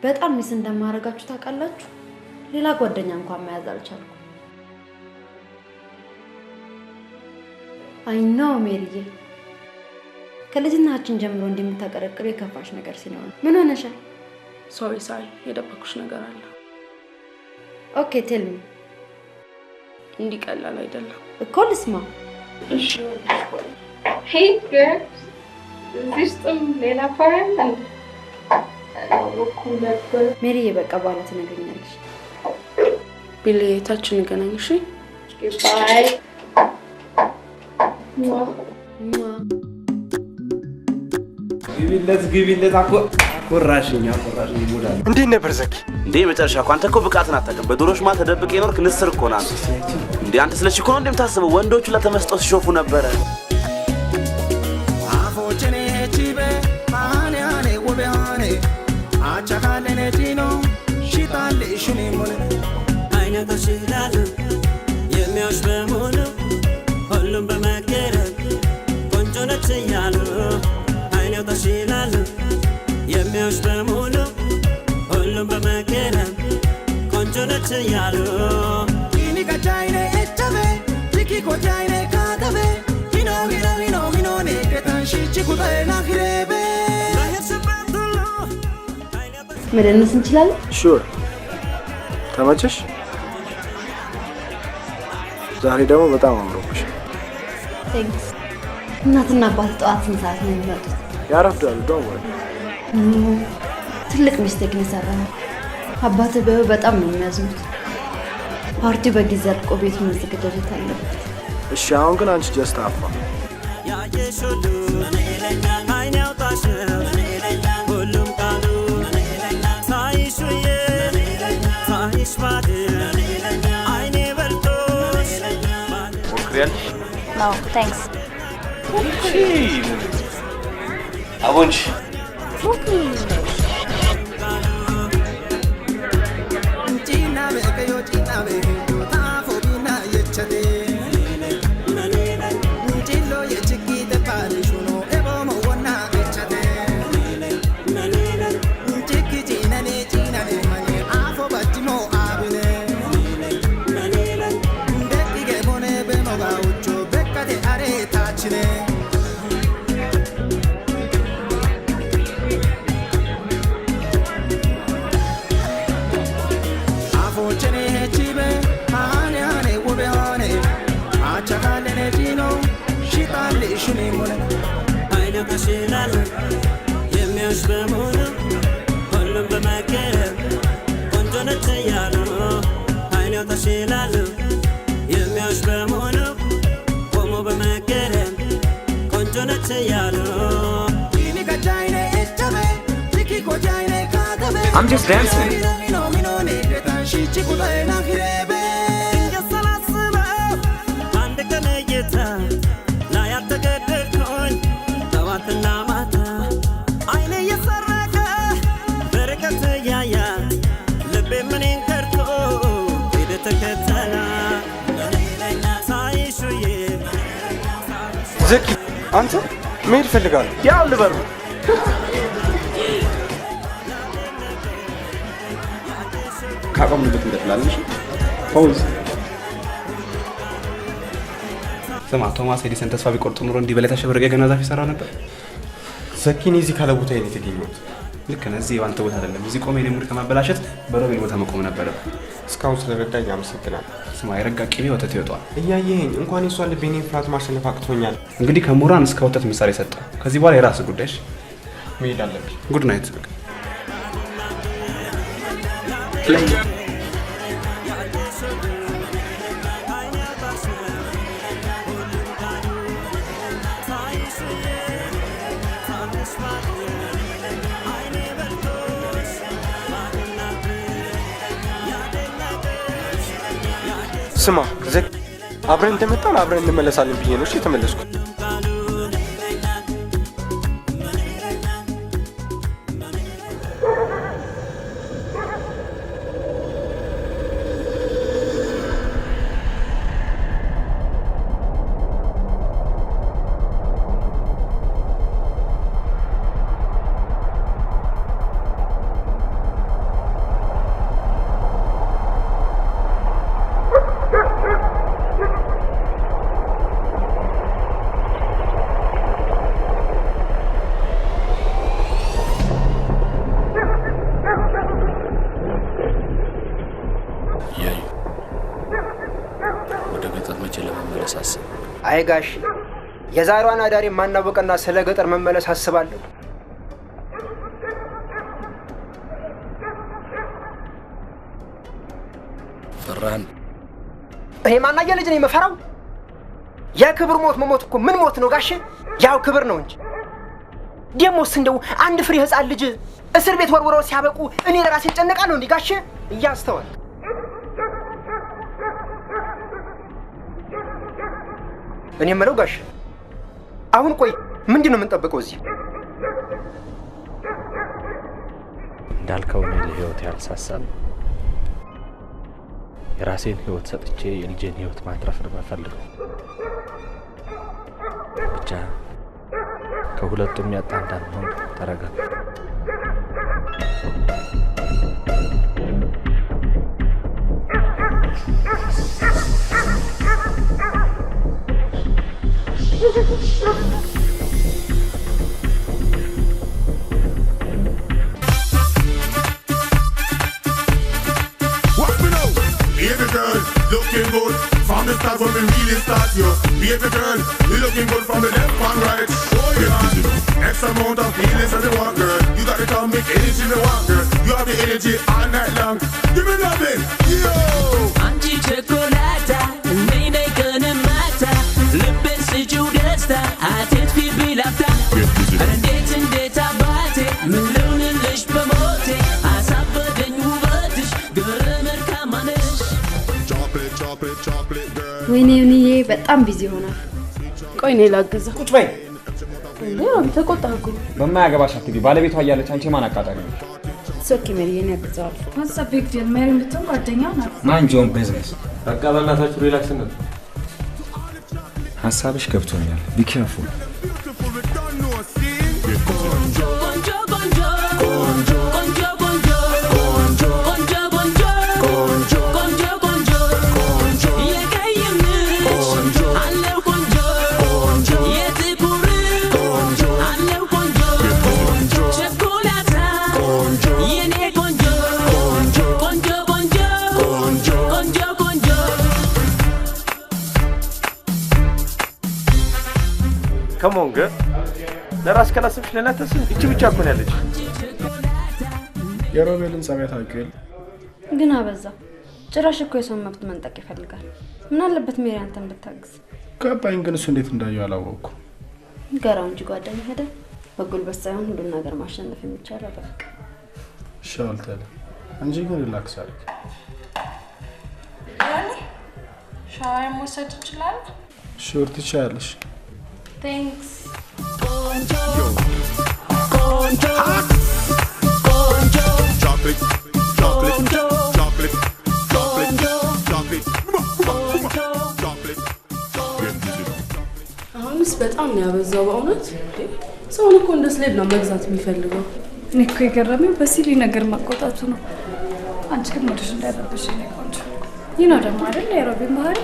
በጣም ሚስ እንደማደርጋችሁ ታውቃላችሁ። ሌላ ጓደኛ እንኳን መያዝ አልቻልኩም። አይ ኖ ሜሪዬ፣ ከልጅነታችን ጀምሮ እንደምታቀረቅሪ የከፋሽ ነገር ሲኖር ምን ሆነሻል? ሶሪ የደበኩሽ ነገር አለ። ኦኬ ቴል ሚ። እንዲቀላል አይደለም እኮ ልስማ። እሺ ሄይ ገርልስ፣ እዚህ ውስጥም ሌላ ፓረንት አለ። ሜሪዬ በቃ በኋላ ትነግሪኛለሽ። ቢሊ ታች እንገናኝ። እሺ ባይ። ግቢለት አኮራሽኝ ይሞላል። እንዴት ነበር ዘኪ? እንዴ መጨረሻ እኮ አንተ እኮ ብቃትን አታውቅም። በድሮሽ ማለት ተደብቀ የኖርክ ንስር እኮ ነህ አንተ። እንዴ አንተ ስለሽ እኮ ነው እንደምታስበው። ወንዶቹ ለተመስጠው ሲሾፉ ነበረ። አፎቸኔ ቺቤ ማኔ ወበሃኔ አቻካለኔ ቲኖ ሽታል ሽኔ ሞለ አይነቶች ይላሉ የሚያውሽ በሙሉ ሁሉም በመገረም ቆንጆ ነች እያሉ አይነቶች ይላሉ የሚያውሽ በሙሉ ሁሉም በመገረም ቆንጆ ነች እያሉ ኢኒ ከቻይኔ እጨቤ ቲኪ ኮቻይኔ ካተቤ ሂኖ ኔ ኩታይና ሂሬቤ መደነስ እንችላለን? ሹር። ተመቸሽ? ዛሬ ደግሞ በጣም አምሮብሽ። ቴንክስ። እናትና አባት ጠዋት ስንት ሰዓት ነው የሚመጡት? ያረፍዳሉ። ደውል። ትልቅ ሚስቴክ ነው የሰራነው። አባት በጣም ነው የሚያዝኑት። ፓርቲው በጊዜ አልቆ ቤቱ መዘጋጀት አለበት። እሺ አሁን ግን አንቺ ጀስት አፋ ያየሽሉ አይን ያውጣሽ ሁሉም ቃሉ ሳይሹዬ ሳይሽ ባድ አይኔ በልቶሽ ሞክሪያለሽ? No, thanks. አቦንሽ ጭና በቀዮ ጭና በሄዶ ታፎ ቢና የቸቴ ጭሎ የችጊ ተፋሪሽ ሆኖ ኤቦሞ ወና የቸቴ ጭጊ ጭነኔ መኔ አፎ ባጅሞ አብኔ ደቂ ገቦኔ በሞጋዎቾ በቀቴ አሬ ታችኔ ተሽላለ የሚያውሽ በሙሉ ሁሉም በመገረም ቆንጆ ነች እያሉ አይኔው ተሽላለ የሚያውሽ በሙሉ ቆሞ በመገረም ቆንጆ ነች እያሉ I'm just dancing. ዘኪ አንተ መሄድ እፈልጋለሁ። ያው ልበሩ ካቆምንበት እንቀጥላለን። ፖዝ ስማ ቶማስ ኤዲሰን ተስፋ ቢቆርጥ ኑሮ እንዲህ በላይ ተሸበረቀ ገና ዛፍ ይሰራ ነበር። ዘኪን እዚህ ካለ ቦታ የኔ ተገኘሁት። ልክ ነህ። እዚህ ባንተ ቦታ አይደለም። እዚህ ቆሜ ሙድ ከማበላሸት በሮቤል ቦታ መቆም ነበረብህ። እስካሁን ስለረዳኝ አመሰግናለሁ። ስማ የረጋ ቅቤ ወተት ይወጣዋል። እያየኸኝ እንኳን የሷን ልቤን ፍርሃት ማሸነፍ አቅቶኛል። እንግዲህ ከምሁራን እስከ ወተት ምሳሌ ሰጠ። ከዚህ በኋላ የራስህ ጉዳይሽ። መሄድ አለብኝ። ጉድ ናይት። ስማ ዘኪ አብረን እንደመጣን አብረን እንመለሳለን ብዬ ነው እሺ የተመለስኩት። አይ ጋሽ የዛሬዋን አዳሪ ማናወቀና ስለ ገጠር መመለስ አስባለሁ። ፈራን እኔ ማናየ ልጅ ነኝ መፈራው? የክብር ሞት መሞት እኮ ምን ሞት ነው ጋሽ? ያው ክብር ነው እንጂ። ደሞስ እንደው አንድ ፍሬ ህፃን ልጅ እስር ቤት ወርውረው ሲያበቁ እኔ ለራሴ እጨነቃለሁ እንዴ ጋሽ? እያስተዋል እኔ የምለው ጋሽ አሁን ቆይ ምንድነው የምንጠብቀው እዚህ? እንዳልከው ነው ለህይወት ያልሳሳል። የራሴን ህይወት ሰጥቼ የልጄን ህይወት ማትረፍ ነው የምፈልገው። ብቻ ከሁለቱም ያጣ እንዳንሆን ተረጋጋ። Baby girl, looking good from the start when we really start you. Baby girl, you looking good from the left and right. Oh yeah, X amount of feelings that you want, girl. You got the atomic energy you want, girl. You have the energy all night long. Give me loving, yo. Anji chocolata, nene gonna mata. Lippen siju desta, atet fi bilafta. Rendetin deta bate, melunin lish pamote. Asabaden uvatis, gurmer kamanesh. Chocolate, chocolate, chocolate, girl. ወይኔ እኔ በጣም ቢዚ ሆናል። ቆይ እኔ ላግዛ። ቁጭ በይ። ለምን ተቆጣህ እኮ? በማያገባሽ አትግቢ። ባለቤቷ እያለች አንቺ ማን አቃጣሪ ነው? ሶኪ ሜሪየን ያግዛል። What's the big deal? ሜሪ የምትሆን ጓደኛ ናት። ማይንድ ዮር ቢዝነስ። በቃ በእናታችሁ ሪላክስ ነው። ሀሳብሽ ገብቶኛል። ቢ ኬርፉል። ከሞን ገ ለራስ ከላስብሽ ለናተስ እቺ ብቻ እኮ ነው ያለች። የሮቤልን ጸባይ ታውቂው? ግን አበዛ። ጭራሽ እኮ የሰው መብት መንጠቅ ይፈልጋል። ምን አለበት ሜሪ አንተን ብታግዝ? ገባኝ፣ ግን እሱ እንዴት እንዳየው አላወቅኩም። ገራው እንጂ ጓደኛ ሄደ በጉልበት ሳይሆን ሁሉን ነገር ማሸነፍ የሚቻለው በፍቅር። ሻልተለ እንጂ ግን ሪላክስ አድርግ። ሻወር መውሰድ ይችላል? ሹር ትችያለሽ። Thanks. Chocolate, chocolate, chocolate, chocolate, chocolate. አሁንስ በጣም ነው ያበዛው በእውነት። ሰውን እኮ እንደ ስሌብ ነው መግዛት የሚፈልገው። እኔ እኮ የገረመኝ በሲሊ ነገር ማቆጣቱ ነው። አንቺ ግን ወደሽ እንዳይረብሽ ነው ቆንጆ። ይህ ነው ደግሞ አይደል የሮቤል ባህሪ።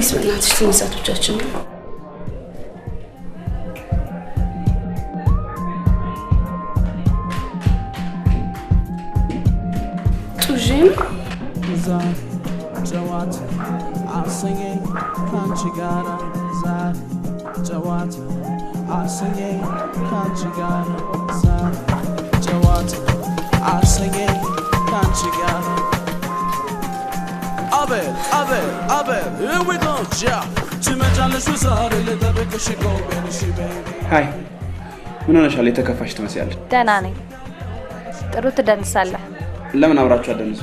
ፕሊስ በእናትሽ ትንሽ ሰዓቶቻችን ነው። ጡዥን ጨዋታ አሰኘኝ ካንቺ ጋራ ዛሬ ጨዋታ አሰኘኝ ካንቺ ጋራ ዛሬ ጨዋታ አሰኘኝ ካንቺ ጋራ Abel, here we go, yeah. ትመጫለሽ ዛሬ ልጠብቅሽ ጎበንሽ baby. ሃይ ምን ሆነሻል? የተከፋሽ ትመስያለሽ። ደህና ነኝ። ጥሩ ትደንሳለህ። ለምን አብራችሁ አደንሱ?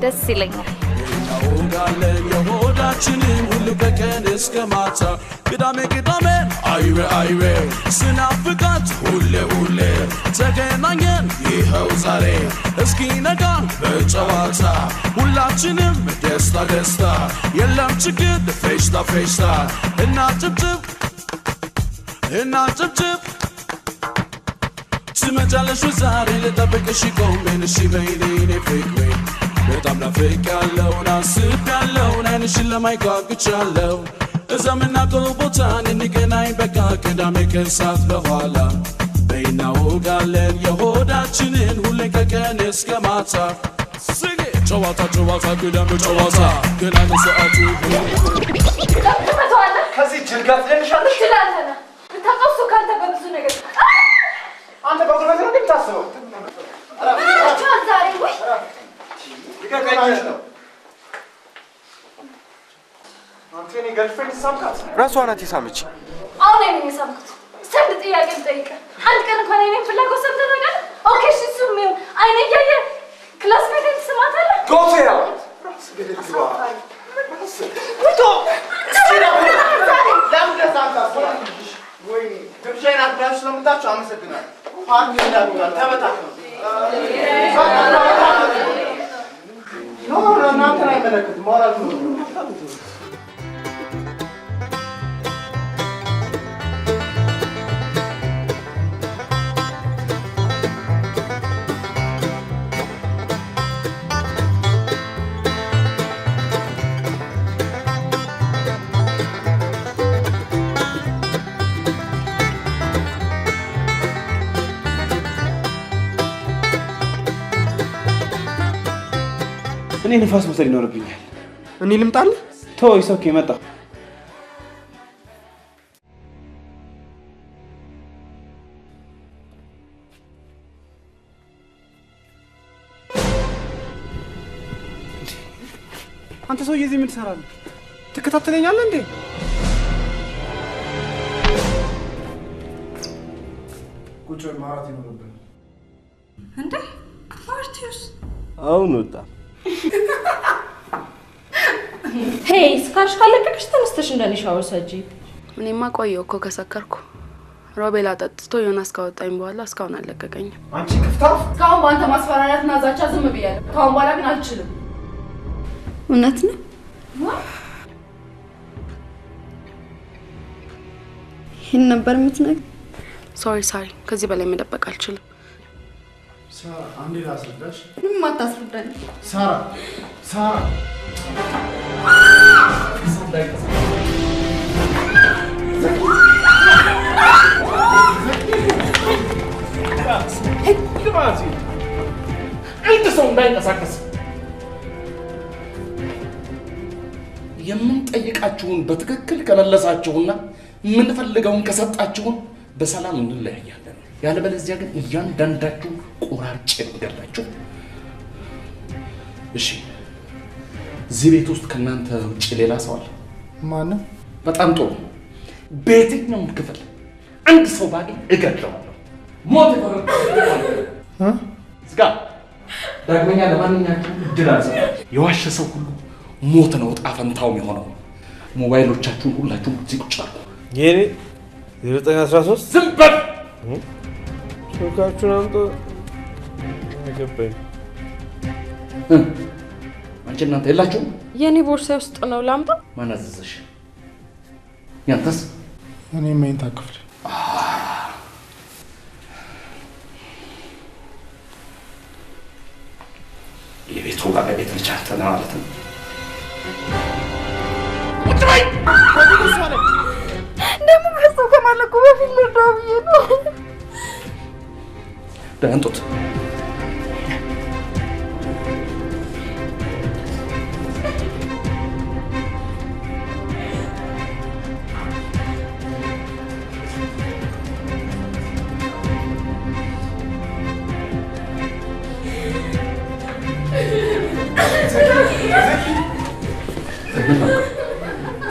ደስ ይለኛል። እናውጋለን የሆዳችንን ሁሉ በቀን እስከ ማታ ቅዳሜ አይሬ ስናፍቃት ሁሌ ተገናኘን ይኸው ዛሬ እስኪ ነጋን በጨዋታ ሁላችንም ደስታ የለም ችግር ፌሽታ እናጭብጭብ ትመጫለሽ ዛሬ ልጠብቅሽ ቆሜንሽ በይኔ ፍቅሬ በጣም ናፍቄያለሁ ናስቤያለሁ ዓይንሽን ለማየት ጓጉቻለሁ እዛ ምናውቀው ቦታ እንገናኝ በቃ ቅዳሜ ከሰዓት በኋላ በይ እናውጋለን የሆዳችንን ሁሌ ከቀን እስከ ማታ ጨዋታ ቅዳሜ ጨዋታ ገና ነው ሰዓቱ ከዚህ ጅል ጋር ትደንሻለሽ ትላለህ ተቀሱ ካንተ በብዙ ነገር አንተ በጉልበት ነው እንደምታስበው ምን ዛሬ ወይ አንተኔ ገርልፍሬንድ ሳምካት ራሷ ናት የሳመች። አሁን እኔ የሳምኩት ሰንድ ጥያቄ ልጠይቅ። አንድ ቀን እንኳን እኔን ፍላጎት ሰምተህ ነገር ኦኬ እሺ እሱም ይሁን አይኔ እያየ ክላስሜትን ትስማታለህ? ጎቴያ እኔ ንፋስ መውሰድ ይኖርብኛል። እኔ ልምጣልህ? ተወው ይሰውክ መጣ። አንተ ሰውዬ እዚህ ምን ትሰራለህ? ትከታተለኛለህ እንዴ? ቁጭ ማራት ይኖርብን እንዴ? ፓርቲውስ አሁን ወጣ። ሄይ ስካርሽ ካለቀቅሽ ተነስተሽ እንደኔ ሻወር ሰጂ። እኔማ ቆየሁ እኮ ከሰከርኩ። ሮቤል አጠጥቶ ዮናስ ካወጣኝ በኋላ እስካሁን አልለቀቀኝም። አንቺ ክፍታፍ! እስካሁን በአንተ ማስፈራሪያትና ዛቻ ዝም ብያለሁ። ከአሁን በኋላ ግን አልችልም። እውነት ነው? ይህን ነበር የምትነግሪኝ? ሶሪ ከዚህ በላይ መደበቅ አልችልም። ሳራ አንዴ ላስረዳሽ። ምንም አታስረዳኝ። ሳራ አንድ ሰው እንዳይንቀሳቀስ የምንጠይቃችሁን በትክክል ከመለሳችሁና የምንፈልገውን ከሰጣችሁን በሰላም እንለያያለን። ያለበለዚያ ግን እያንዳንዳችሁ ቁራርጭ እንገላችሁ። እሺ፣ እዚህ ቤት ውስጥ ከእናንተ ውጭ ሌላ ሰው አለ? ማንም? በጣም ጥሩ። በየትኛውም ክፍል አንድ ሰው ባገኝ እገድለዋለሁ። ሞት ዝጋ። ዳግመኛ ለማንኛችሁም እድል አልሰጥም። የዋሸ ሰው ሁሉ ሞት ነው ዕጣ ፈንታው የሆነው። ሞባይሎቻችሁን ሁላችሁም እዚህ ቁጭ አድርጉ። የኔ 0913 ዝም በል። ስልካችሁን አምጡ። አይገባኝም። አንቺ እናንተ የላችሁም? የኔ ቦርሳ ውስጥ ነው። ላምጣ? ማን አዘዘሽ? ያንተስ? እኔ መኝታ ክፍል። የቤቱ ባለቤት ልጅ አንተ ነህ ማለት ነው። ቁጭ በይ። ደግሞ ከሰው ከማለቁ በፊት ልርዳው ብዬ ነው። ዳንጦት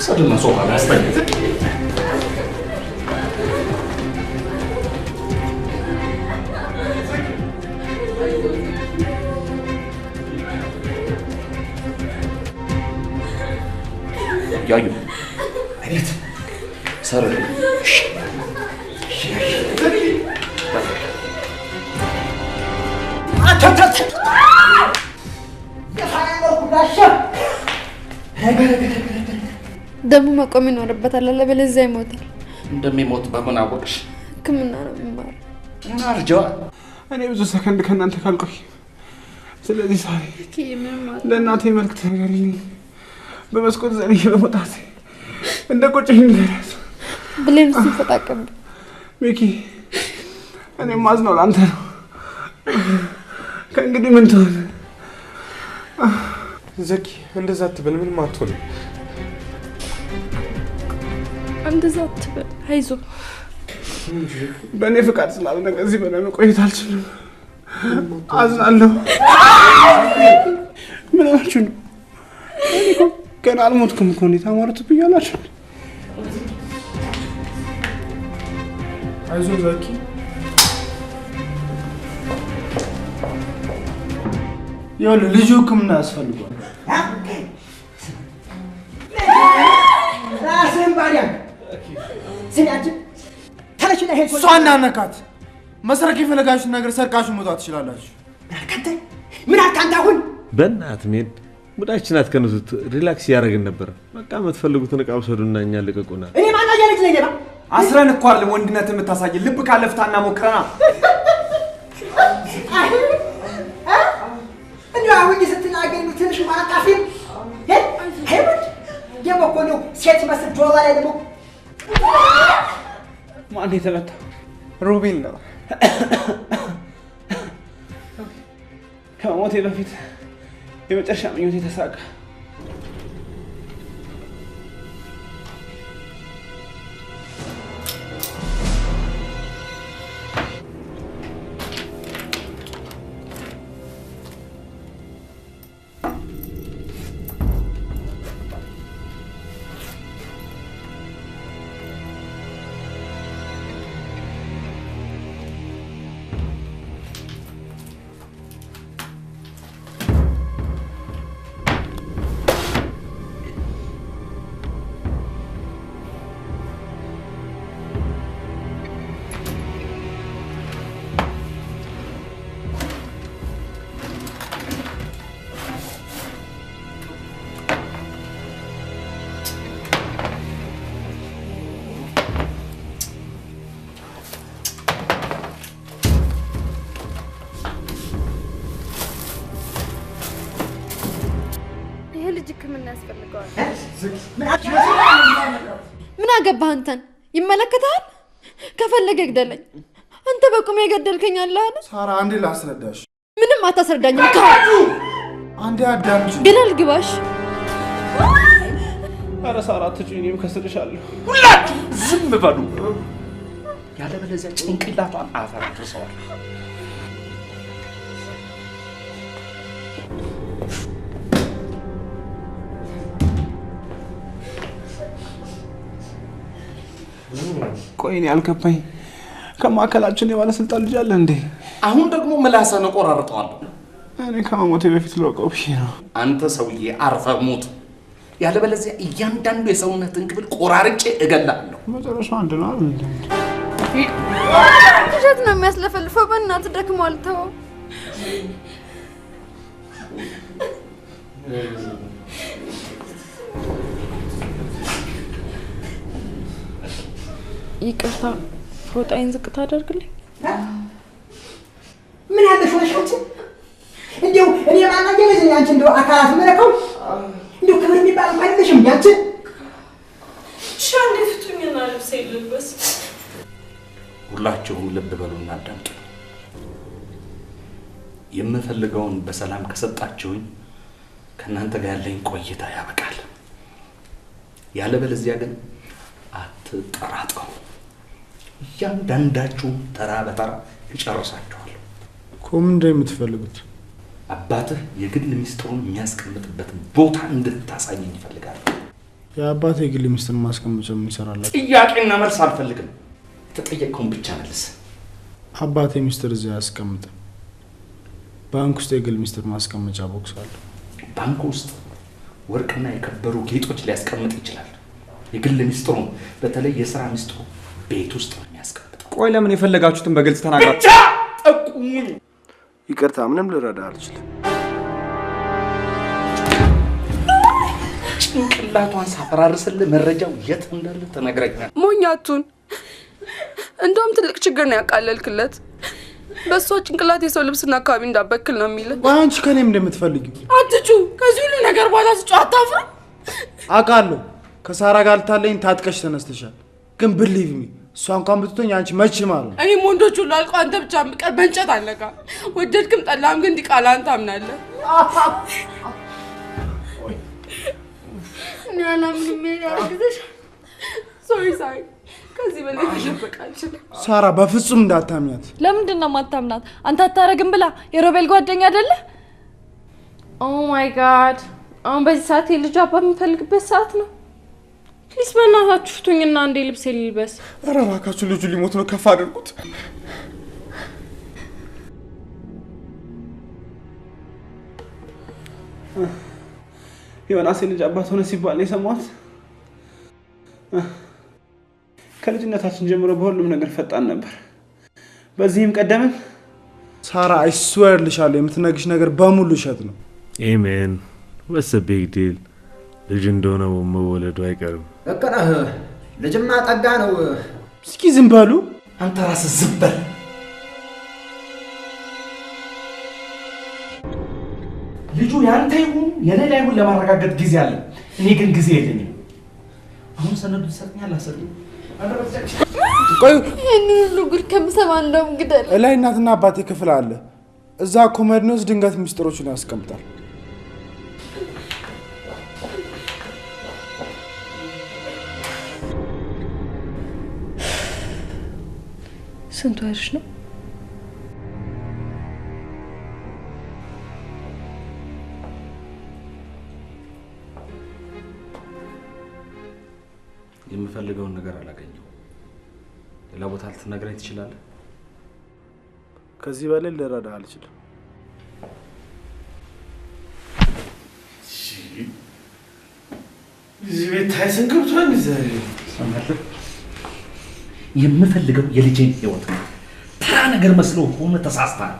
ሰድና ሶፋ ላይ አስተኛ። ያዩ አይነት ሰር ደሙ መቆም ይኖርበታል፣ አለበለዚያ ይሞታል። እንደሚሞት በምን አወቅሽ? ሕክምና ነው የሚማረው። እና አርጀዋ እኔ ብዙ ሰከንድ ከእናንተ ካልቆይ፣ ስለዚህ ሳሪ ለእናቴ መልክት ንገሪልኝ። በመስኮት ዘልዬ በመውጣት እንደ ቁጭኝ ንገሪያት ብሌን እሱ ተጣቀም። ሚኪ እኔ ማዝነው ለአንተ ነው። ከእንግዲህ ምን ትሆን? ዘኪ እንደዛ አትበል፣ ምንም አትሆንም። እንደዛ አትበል፣ አይዞህ። በእኔ ፍቃድ ስላልሆነ ከዚህ በላይ መቆየት አልችልም። አዝናለሁ። ምን ሆናችሁ ነው? እኔ እኮ ገና አልሞትኩም እኮ። እንዴት አማረትብኛላችሁ? አይዞህ ዘኪ። ይኸውልህ ልጁ ሕክምና ያስፈልጓል። ራስህን ባሪያ ስሚያችን ተነሽና ይሄን እሷን ናነካት። መስረቅ የፈለጋችሁን ነገር ሰርቃችሁ መውጣት ትችላላችሁ። ምን አካንተ አሁን በእናትህ ሜድ ሙዳችን አትከነሱት። ሪላክስ ያደረግን ነበር። በቃ የምትፈልጉትን ዕቃ ውሰዱና እኛ ልቀቁና። እኔ ማናያ ልጅ ነኝ። አስረን እኮ አይደል ወንድነት የምታሳይ ልብ ካለፍታና ሞክረና እንዲሁ አሁን ስትናገር ትንሽ ማለት ካፊም ሄድ ደግሞ እኮ ነው ሴት መስል ጆሮ ላይ ደግሞ ማን የተመታው? ሩቢን ነው። ከሞቴ በፊት የመጨረሻ ምኞቴ ተሳካ። ሕክምና ያስፈልገዋል። ምን አገባህ አንተን? ይመለከታል። ከፈለገ ግደለኝ። አንተ በቁም የገደልከኝ አለ አይደል? ሳራ አንዴ ላስረዳሽ። ምንም አታስረዳኝም። አንዴ አዳምጪ። ግን አልግባሽ። ኧረ ሳራ አትጩኝ፣ እኔም ከስልሻለሁ። ሁላችሁ ዝም በሉ፣ ያለበለዚያ ጭንቅላቷን አፈር አድርሰዋል። ቆይ እኔ አልገባኝ። ከማዕከላችን የባለስልጣን ልጅ አለ እንዴ? አሁን ደግሞ ምላሰን እቆራርጠዋለሁ። እኔ ከመሞቴ በፊት ልወቀው ብዬ ነው። አንተ ሰውዬ አርፈህ ሙት፣ ያለበለዚያ እያንዳንዱ የሰውነትን ክፍል ቆራርጬ እገላለሁ። መጨረሻው አንድ ነው አይደል? ውሸት ነው የሚያስለፈልፈው። በእናትህ ደክሟል፣ ተወው። ይቅርታ፣ ፎጣዬን ዝቅ ታደርግልኝ? ምን ያለሽ ወሽንት እንዴው እኔ ማናጀ ልጅ ነኝ። አንቺ እንደው አካላት መለከው እንደው ክብር ያቺ ሻንዴ ፍቱኝና ልብስ ልልበስ። ሁላችሁም ልብ በሉና አዳምጡ። የምፈልገውን በሰላም ከሰጣችሁኝ ከእናንተ ጋር ያለኝ ቆይታ ያበቃል። ያለበለዚያ ግን አትጠራጠሩ። እያንዳንዳችሁ ተራ በተራ ይጨርሳችኋለሁ። ምንድን ነው የምትፈልጉት? አባትህ የግል ሚስጥሩን የሚያስቀምጥበትን ቦታ እንድታሳየኝ ይፈልጋል። የአባቴ የግል ሚስጥር ማስቀመጫ ምን ይሰራላችሁ? ጥያቄና መልስ አልፈልግም። የተጠየቀውን ብቻ መልስ። አባቴ ሚስጥር እዚህ አያስቀምጥም። ባንክ ውስጥ የግል ሚስጥር ማስቀመጫ ቦክስ አለ። ባንክ ውስጥ ወርቅና የከበሩ ጌጦች ሊያስቀምጥ ይችላል። የግል ሚስጥሩን በተለይ የሥራ ሚስጥሩ ቤት ውስጥ ነው የሚያስቀምጠው። ቆይ ለምን የፈለጋችሁትን በግልጽ ተናገሩ። ብቻ ጠቁሙኝ። ይቅርታ፣ ምንም ልረዳ አልችልም። ጭንቅላቷን ሳፈራርስልህ መረጃው የት እንዳለ ተነግረኛል። ሞኛቱን እንደውም ትልቅ ችግር ነው ያቃለልክለት። በሷ ጭንቅላት የሰው ልብስና አካባቢ እንዳበክል ነው የሚል። አንቺ ከኔም እንደምትፈልጊው አትጩ። ከዚህ ሁሉ ነገር በኋላ ስጩ። አታፍራ። አውቃለሁ ከሳራ ጋር ልታለኝ ታጥቀሽ ተነስተሻል። ግን ብሊቭ ሚ እሷ እንኳን ብትቶኝ አንቺ መች ማለት ነው። እኔም ወንዶች ሁሉ አልቆ አንተ ብቻ ምቀር በእንጨት አለካ። ወደድክም ጠላም ግን ዲቃላ አንተ አምናለህ። እኔ አላምንም። ያርግዘሽ ሶሪ ከዚህ በላይ ተሸበቅ አልችልም። ሳራ በፍጹም እንዳታምኛት። ለምንድን ነው የማታምናት? አንተ አታረግም ብላ የሮቤል ጓደኛ አይደለ? ኦ ማይ ጋድ! አሁን በዚህ ሰዓት የልጅ አባት የምፈልግበት ሰዓት ነው። ፕሊስ በእናታችሁ ፍቱኝና አንዴ ልብስ ልልበስ። ኧረ እባካችሁ ልጁ ሊሞት ነው፣ ከፍ አድርጉት። ዮናስ የልጅ አባት ሆነ ሲባል ነው የሰማሁት። ከልጅነታችን ጀምሮ በሁሉም ነገር ፈጣን ነበር። በዚህም ቀደመን። ሳራ አይስዌር ልሻለሁ የምትነግሽ ነገር በሙሉ ውሸት ነው። ኤሜን ወስ ቢግ ዲል። ልጅ እንደሆነ መወለዱ አይቀርም። ልክ ነህ። ልጅማ ጠጋ ነው። እስኪ ዝም በሉ። አንተ ራስህ ዝም በል። ልጁ ያንተ ይሁን የሌላ ይሁን ለማረጋገጥ ጊዜ አለ። እኔ ግን ጊዜ የለኝም። አሁን ሰነዱ ሰጥኛል አሰጥኝ። ቆይ ይህን ሁሉ ጉድ ከምሰማ እንደውም ግደል። ላይ እናትና አባቴ ክፍል አለ። እዛ ኮመድኖስ ድንገት ሚስጥሮችን ያስቀምጣል። ስንቱ ወርሽ ነው? የምፈልገውን ነገር አላገኘሁም። ሌላ ቦታ ልትነግረኝ ትችላለህ? ከዚህ በላይ ልረዳ አልችልም። እዚህ ቤት ታይሰን ገብቷል። ዛሬ የምፈልገው የልጄን ህይወት ነው። ተራ ነገር መስሎ ሆነ ተሳስተሃል።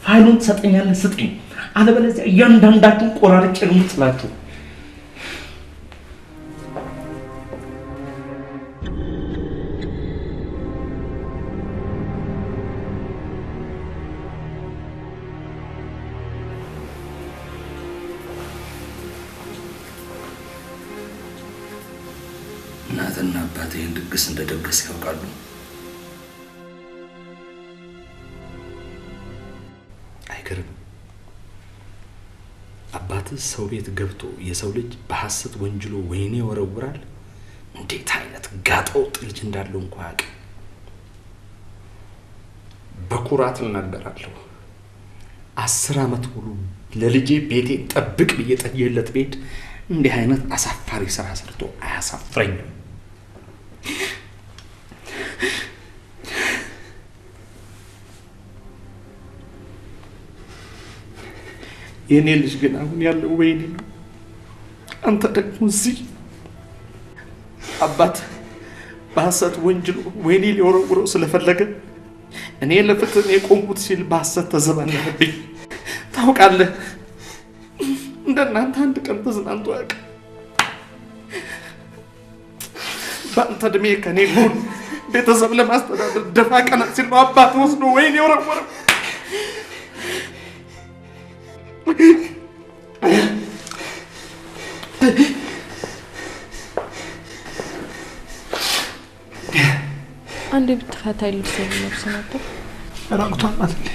ፋይሉን ትሰጠኛለህ? ስጠኝ። አለበለዚያ እያንዳንዳችሁን ቆራርጬ ነው የምጥላችሁ። እናትና አባቴ ይህን ድግስ እንደደገስ ያውቃሉ። አይገርም? አባትህ ሰው ቤት ገብቶ የሰው ልጅ በሐሰት ወንጅሎ ወይኔ ይወረውራል። እንዴት አይነት ጋጠወጥ ልጅ እንዳለው እንኳ ያውቅ። በኩራት እናገራለሁ። 10 ዓመት ሙሉ ለልጄ ቤቴ ጠብቅ ብዬ ጠየለት ቤት እንዲህ አይነት አሳፋሪ ስራ ሰርቶ አያሳፍረኝም። የኔ ልጅ ግን አሁን ያለው ወይኔ ነው። አንተ ደግሞ እዚህ አባት በሐሰት ወንጅሎ ወይኔ ሊወረውረው ስለፈለገ እኔ ለፍትህ የቆምኩት ሲል በሐሰት ተዘባነብኝ። ታውቃለህ፣ እንደናንተ አንድ ቀን ተዝናንቶ አያውቅም። በአንተ እድሜ ከኔ ጎን ቤተሰብ ለማስተዳደር ደፋ ቀና ሲል ነው አባት ወስዶ ወይኔ የወረወረው። አንዴ ብትፈታኝ ልብስ ልብስ ነበር። ራቁቷን ናት እንዴ?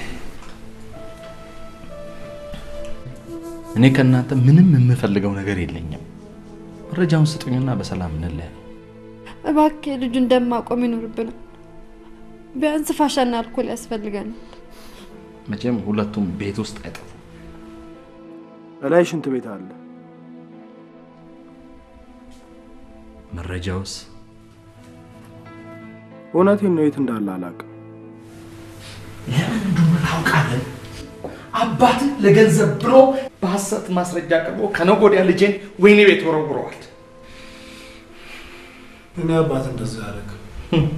እኔ ከእናንተ ምንም የምፈልገው ነገር የለኝም። መረጃውን ስጡኝና በሰላም እንለያይ። እባክህ ልጁ እንደማቆም ይኖርብናል። ቢያንስ ፋሻና አልኮል ያስፈልገናል። መቼም ሁለቱም ቤት ውስጥ አይጠፉም። እላይ ሽንት ቤት አለ። መረጃውስ? እውነቴን ነው፣ የት እንዳለ አላውቅም። ለምን እንደሆነ ታውቃለህ? አባት ለገንዘብ ብሎ በሐሰት ማስረጃ አቅርቦ ከነገ ወዲያ ልጄን ወይኔ ቤት ወረውረዋል። እኔ አባት እንደዛ ያደረገ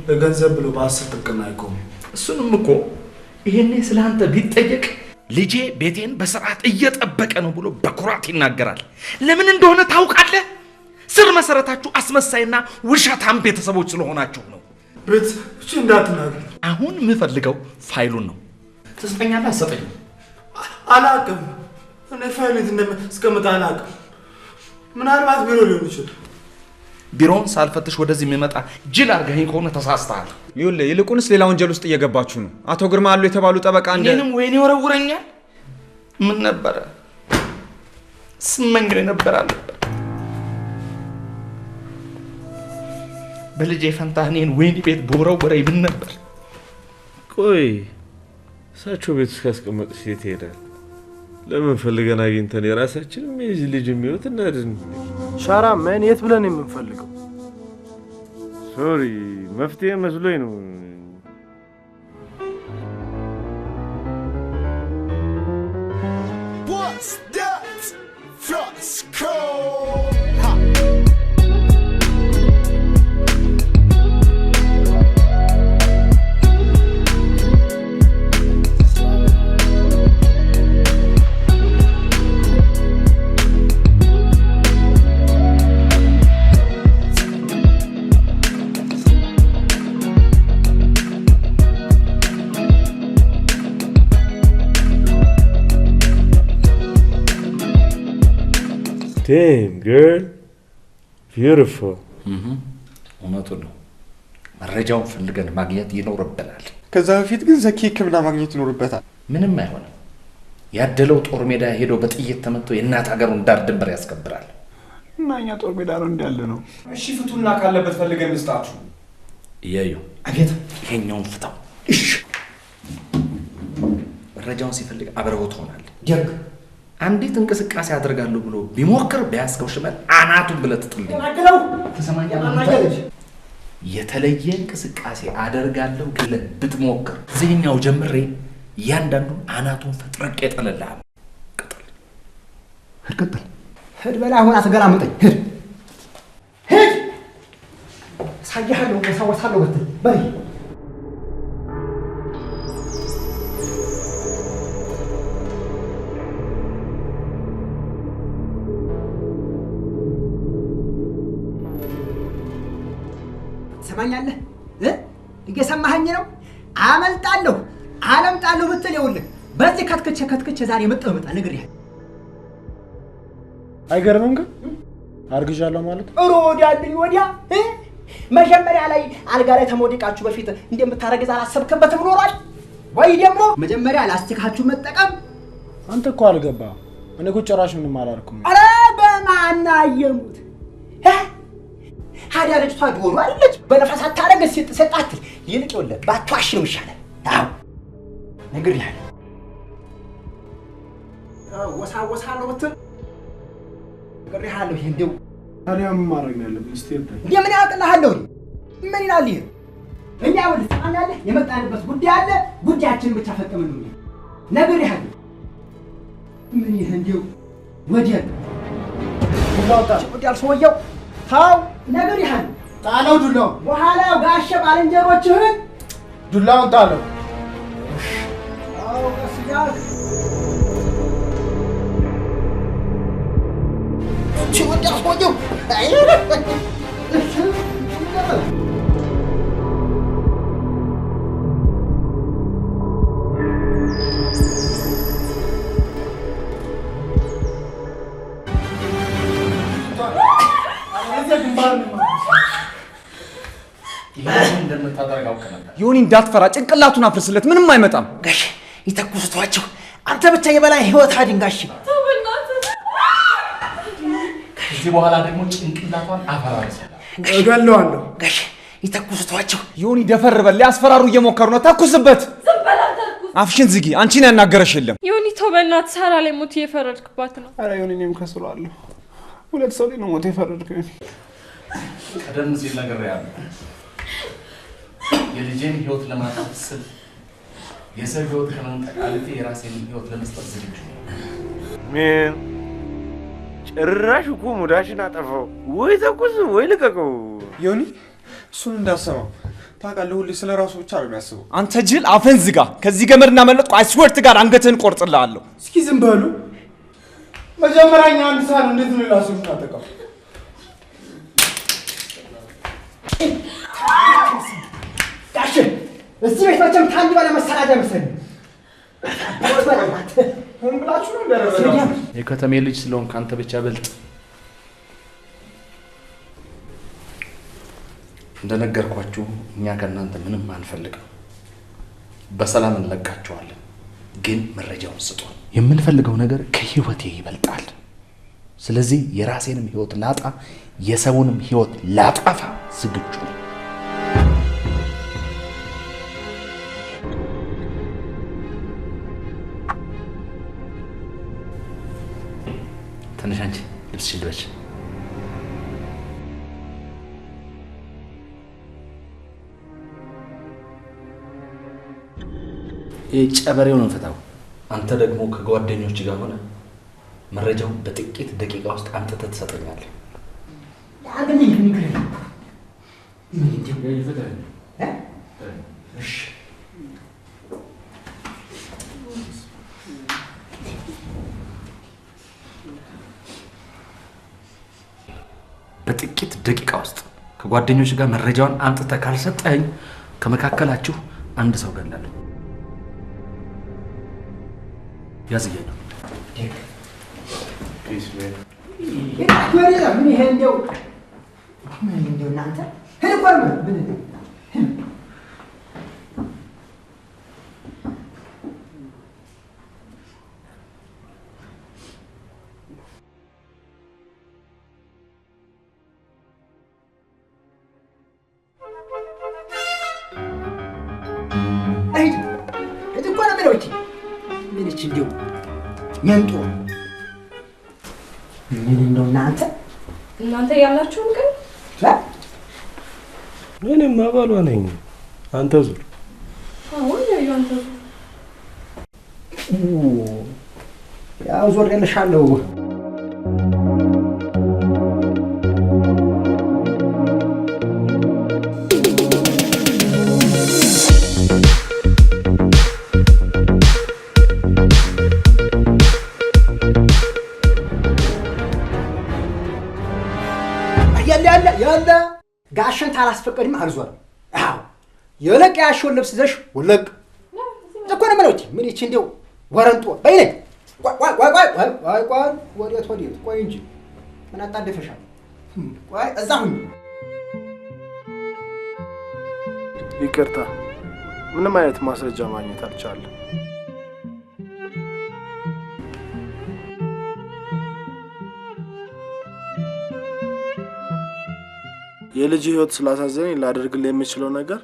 ለገንዘብ ብሎ በሐሰት ጥቅም አይቆም። እሱንም እኮ ይሄኔ ስለአንተ ቢጠየቅ ልጄ ቤቴን በስርዓት እየጠበቀ ነው ብሎ በኩራት ይናገራል። ለምን እንደሆነ ታውቃለህ? ስር መሰረታችሁ አስመሳይና ውሸታም ቤተሰቦች ስለሆናችሁ ነው። ቤተሰቦች እንዳትናገር። አሁን የምፈልገው ፋይሉን ነው። ትሰጠኛለህ? አትሰጠኝም? አላውቅም። እኔ ፋይሉ የት እንደማስቀምጥ አላውቅም። ምናልባት ቢሮ ሊሆን ይችላል። ቢሮውን ሳልፈትሽ ወደዚህ የሚመጣ ጅል አድርገኸኝ ከሆነ ተሳስተሃል። ይልቁንስ ሌላ ወንጀል ውስጥ እየገባችሁ ነው። አቶ ግርማ አሉ የተባሉ ጠበቃ እኔንም ወይኔ ወረውረኛል። ምን ነበረ ስመኘው የነበረ አልነበረ። በልጄ ፈንታ እኔን ወይኔ ቤት በወረወረኝ ምን ነበር? ቆይ እሳቸው ቤት ውስጥ ካስቀመጥሽ የት ይሄዳል? ለምን ፈልገን አግኝተን የራሳችንም የዚህ ልጅ የሚወት እናድን። ሻራ ምን የት ብለን የምንፈልገው? ሶሪ መፍትሄ መስሎኝ ነው። What's that? Frosco. Damn, girl. Beautiful. እውነቱን ነው። መረጃውን ፈልገን ማግኘት ይኖርብናል። ከዛ በፊት ግን ዘኪ ሕክምና ማግኘት ይኖርበታል። ምንም አይሆንም። ያደለው ጦር ሜዳ ሄዶ በጥይት ተመቶ የእናት ሀገሩን ዳር ድንበር ያስከብራል። እና እኛ ጦር ሜዳ ነው እንዳለ ነው። እሺ ፍቱና ካለበት ፈልገን እንስጣችሁ። እያዩ አቤት፣ ይሄኛውን ፍታው። እሺ መረጃውን ሲፈልግ አብረው ትሆናለህ። ደግ አንዲት እንቅስቃሴ አደርጋለሁ ብሎ ቢሞክር በያዝከው ሽመል አናቱን ብለህ ትጥልኝ። ተሰማኛለህ? የተለየ እንቅስቃሴ አደርጋለሁ ብለህ ብትሞክር ዜኛው ጀምሬ እያንዳንዱን አናቱን ፈጥረቄ እጥልልሃለሁ። ቀጥል። ሂድ በላ። አሁን አትገላምጠኝ። ሂድ ሂድ። ሳያለሁ ወሳወሳለሁ ብትል በይ። ትሰማኛለህ? እየሰማኸኝ ነው? አመልጣለሁ አለምጣለሁ ብትል ይኸውልህ በዚህ ከትክቼ ዛሬ መጣሁ ነግሬሃለሁ። አይገርምም? ግን አርግዣለሁ ማለት ሮ ወዲያልኝ ወዲያ መጀመሪያ ላይ አልጋ ላይ ተመውደቃችሁ በፊት እንደምታረግዝ አላሰብክበትም ኖሯል ወይ? ደግሞ መጀመሪያ ላስቲካችሁ መጠቀም። አንተ እኮ አልገባህም። እኔ እኮ ጭራሽ ምንም አላልኩም። ኧረ በማን አየሙት? ሀዲያ ልጅቷ ዶሮ አይደለች? በነፋስ አታረግ ሰጣት። ይልቅ ይኸውልህ ባትዋሽ ነው ይሻላል። አዎ ነግሬሃለሁ። ወሳወሳለሁ ብትል ነግሬሃለሁ። ይሄ እንደው ታዲያ ምን ማድረግ ነው ያለብን? እስቲ እርዳኝ። እንደምን ያውቅልሃለሁ? ምን ይላል ይሄ? እኛ ወደ ታናለህ የመጣንበት ጉዳይ አለ። ጉዳያችንን ብቻ ፈጥመን ነው ነግሬሃለሁ። ምን ይሄ እንደው ወዲያ ወዲያ ሰውየው ታው ነግሬሃለሁ። ጣለው ዱላው። በኋላ ጋሸ ባልንጀሮችህን ዱላውን ጣለው። አዎ ቀስያል ወዲያ ሰውየው እንደምታደርገው ከነበር ዮኒ እንዳትፈራ ጭንቅላቱን አፍርስለት ምንም አይመጣም ጋሽ ይተኩሱቷቸው አንተ ብቻ የበላይ ህይወት አድን ጋሽ ከዚህ በኋላ ደግሞ ጭንቅላቷን አፈራርሳለሁ እገለዋለሁ ጋሽ ይተኩሱቷቸው ዮኒ ደፈር በል ሊያስፈራሩ እየሞከሩ ነው ተኩስበት አፍሽን ዝጊ አንቺን ያናገረሽ የለም ዮኒ ተው በእናትህ ሳራ ላይ ሞት እየፈረድክባት ነው ኧረ ዮኒ እኔም ከስሏለሁ ሁለት ሰው ላይ ነው ሞት የፈረድከው ቀደም ሲል ነገር ያለው የልጄን ህይወት ለማጥፋት ስል የሰው ህይወት ከመንጠቃለቴ የራሴን ህይወት ለመስጠት ዝግጁ ምን ጭራሽ እኮ ሙዳሽን አጠፋው ወይ ተኩስ ወይ ልቀቀው ዮኒ እሱን እንዳሰማው ታውቃለህ ሁሌ ስለ ራሱ ብቻ ነው የሚያስበው አንተ ጅል አፈን ዝጋ ከዚህ ገመድና መለጥኩ አይስወርት ጋር አንገትህን ቆርጥልሃለሁ እስኪ ዝም በሉ መጀመሪያኛ አንድ ሳል እንዴት ነው ላሱ ታጠቃው ጋሽ እዚህ ቤት መቼም ታንዲ ባለ መሰራጃ መሰለኝ ሁላችሁ ነው እንደረበረው የከተሜ ልጅ ስለሆንክ አንተ ብቻ በልጥ እንደነገርኳችሁ እኛ ከእናንተ ምንም አንፈልግም በሰላም እንለቃችኋለን ግን መረጃውን ስጡን የምንፈልገው ነገር ከህይወቴ ይበልጣል ስለዚህ የራሴንም ህይወት ላጣ የሰውንም ህይወት ላጠፋ ዝግጁ ነኝ ትንሽ አንቺ ልብስሽን ልበሽ ጨበሬው ነው ፈታው አንተ ደግሞ ከጓደኞች ጋር ሆነ መረጃውን በጥቂት ደቂቃ ውስጥ አምጥተህ ትሰጠኛለህ አገኘ ንግሪ ምን ይፈታል እሺ በጥቂት ደቂቃ ውስጥ ከጓደኞች ጋር መረጃውን አምጥተህ ካልሰጠኝ ከመካከላችሁ አንድ ሰው ገላለሁ ያዝየኝ ምን ይሄ እንደው እናንተ ሄልኳል ምን አይ እዚህ ቆና ምንውጪ ምንች እንደው መንጦ ምን ነው እናንተ ያላችሁን ግን እኔማ ባሏ ነኝ አንተ ዙር አሁን ያንተ ያው ዞር ያለሻለው ያለ ጋሽን ታላስፈቀድም አልዞርም አዎ የለቅ ያሽውን ልብስ ዘሽ ወለቅ ተኮነ ማለት ምን ይቺ እንደው ወረንጦ በይነኝ ቆይ ወዴት ቆይ እንጂ ምን አጣደፈሻል ቆይ እዛሁን ይቅርታ ምንም አይነት ማስረጃ ማግኘት አልቻለም የልጅ ህይወት ስላሳዘነኝ ላደርግልህ የምችለው ነገር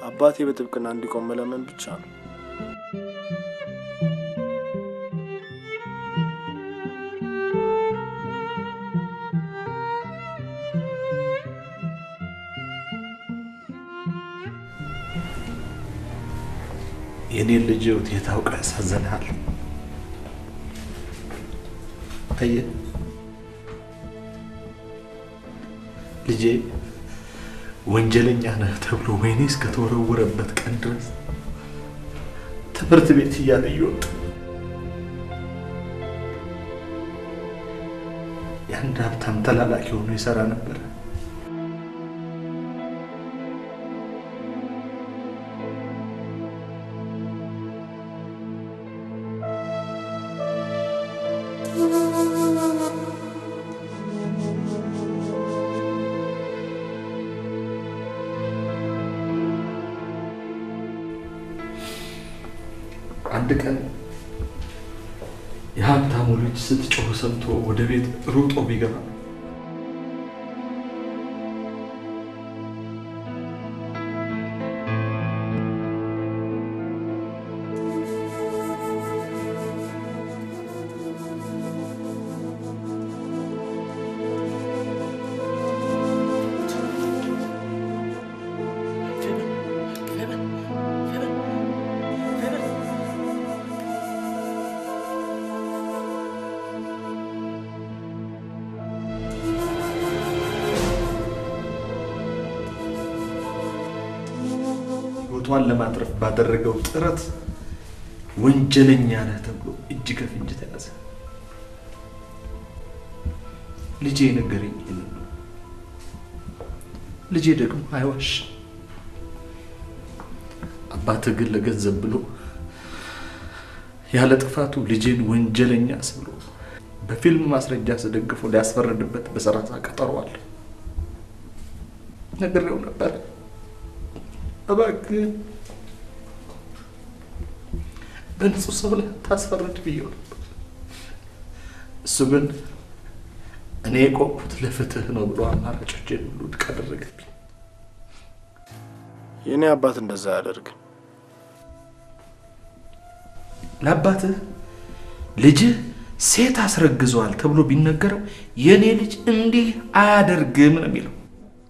አባቴ በጥብቅና እንዲቆም መለመን ብቻ ነው የኔ ልጅ ህይወት የታውቀ ያሳዘናል አየህ ልጄ ወንጀለኛ ነህ ተብሎ ወይኔ እስከተወረወረበት ቀን ድረስ ትምህርት ቤት እያለ ይወጣ የአንድ ሀብታም ተላላኪ ሆኖ ይሰራ ነበር አንድ ቀን የሀብታሙ ልጅ ስትጮህ ሰምቶ ወደ ቤት ሩጦ ቢገባ ሕይወቷን ለማትረፍ ባደረገው ጥረት ወንጀለኛ ነህ ተብሎ እጅ ከፍንጅ ተያዘ። ልጄ ነገረኝ ይሄንን ነው። ልጄ ደግሞ አይዋሽ። አባትህ ግን ለገንዘብ ብሎ ያለ ጥፋቱ ልጄን ወንጀለኛ አስብሎ በፊልም ማስረጃ አስደግፎ ሊያስፈርድበት በሰራታ ቀጠሮ አለ። ነግሬው ነበር። እባክህ በንጹህ ሰው ላይ ታስፈርድ ብዬው ነበር። እሱ ግን እኔ የቆምኩት ለፍትህ ነው ብሎ አማራጮቼን ሁሉ ውድቅ አደረገብኝ። የኔ አባት እንደዛ አያደርግም። ለአባትህ ልጅህ ሴት አስረግዘዋል ተብሎ ቢነገረው የኔ ልጅ እንዲህ አያደርግም ነው የሚለው።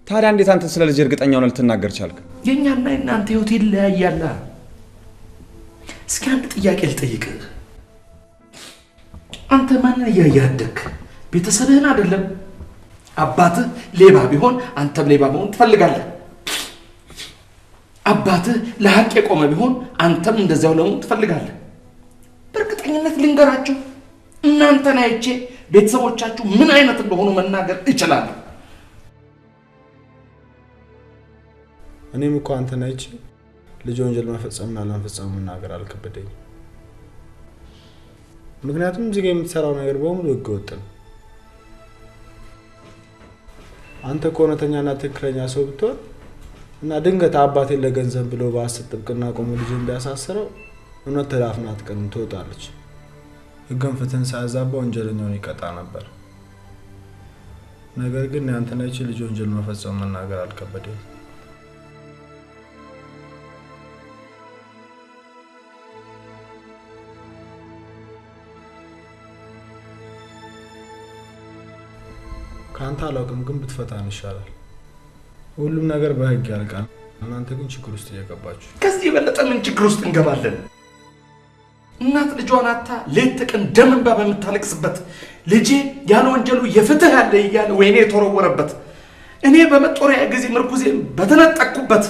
ታዲያ እንዴት አንተ ስለ ልጅ እርግጠኛ ሆነህ ልትናገር ቻልክ? የኛና የናንተ ህይወት ይለያያል። እስኪ አንድ ጥያቄ ልጠይቅህ። አንተ ማንን እያየህ አደግክ? ቤተሰብህን አይደለም? አባትህ ሌባ ቢሆን አንተም ሌባ መሆን ትፈልጋለህ። አባትህ ለሀቅ የቆመ ቢሆን አንተም እንደዚያው ለመሆን ትፈልጋለህ። በእርግጠኝነት ልንገራችሁ፣ እናንተን አይቼ ቤተሰቦቻችሁ ምን አይነት እንደሆኑ መናገር እችላለሁ። እኔም እኮ አንተን አይቼ ልጅ ወንጀል መፈጸምና ለመፈጸም መናገር አልከበደኝም። ምክንያቱም እዚህ ጋር የምትሰራው ነገር በሙሉ ህገወጥ ነው። አንተ እኮ እውነተኛና ትክክለኛ ሰው ብትሆን እና ድንገት አባቴን ለገንዘብ ብሎ በሐሰት ጥብቅና ቆሞ ልጅን ቢያሳስረው እውነት ተዳፍና አትቀርም፣ ትወጣለች። ህግን ፍትህን ሳያዛባ ወንጀለኛውን ይቀጣ ነበር። ነገር ግን አንተን አይቼ ልጅ ወንጀል መፈጸም መናገር አልከበደኝም። ካንተ አላውቅም፣ ግን ብትፈታን ይሻላል። ሁሉም ነገር በህግ ያልቃል። እናንተ ግን ችግር ውስጥ እየገባችሁ። ከዚህ የበለጠ ምን ችግር ውስጥ እንገባለን? እናት ልጇን አታ ሌት ተቀን ደም እንባ በምታለቅስበት፣ ልጄ ያለ ወንጀሉ የፍትህ ያለ እያለ ወይኔ የተወረወረበት፣ እኔ በመጦሪያ ጊዜ ምርኩዜ በተነጠቅኩበት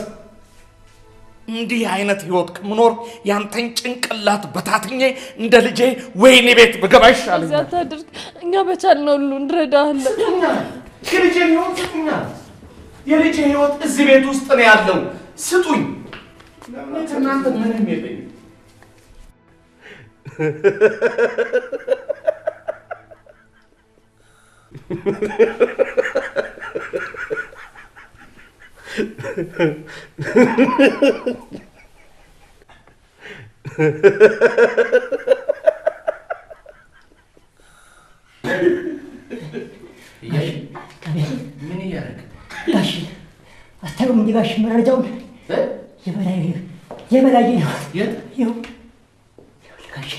እንዲህ አይነት ህይወት ከምኖር ያንተን ጭንቅላት በታትኜ እንደ ልጄ ወይኔ ቤት በገባ ይሻለኛል። እዛ ታድርግ፣ እኛ በቻልነው ሁሉ እንረዳሃለን። የልጄ ህይወት ስጡኛ። የልጄ ህይወት እዚህ ቤት ውስጥ ነው ያለው። ስጡኝ። እናንተ ምንም የለኝም። ምን እያደረግ ጋሽ አታውቅም እንዴ? ጋሽ መረጃውን የበላይ ነው ጋሽ።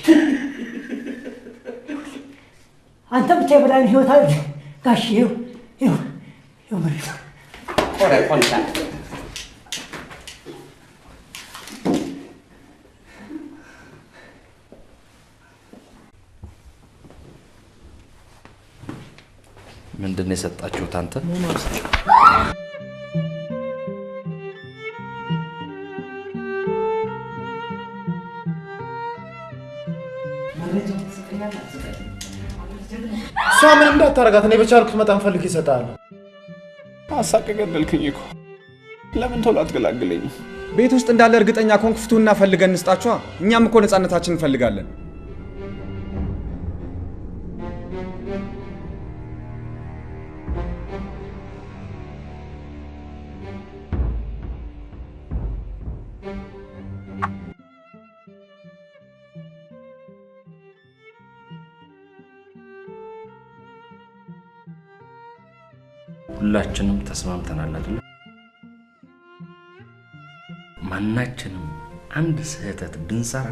አንተ ብቻ የበላይን ህይወት አለ ጋሽ። ይኸው መረጃ ቆንጣ ምንድን ነው የሰጣችሁት? አንተ እሷ ምን እንዳታረጋት እኔ በቻልኩት መጠን ፈልግ ይሰጣል። አሳቀ ገደልክኝ እኮ። ለምን ቶሎ አትገላግለኝም? ቤት ውስጥ እንዳለ እርግጠኛ ከሆንክ ፍቱና ፈልገን እንስጣችኋ። እኛም እኮ ነፃነታችን እንፈልጋለን። ሁላችንም ተስማምተናል አይደል? ማናችንም አንድ ስህተት ብንሰራ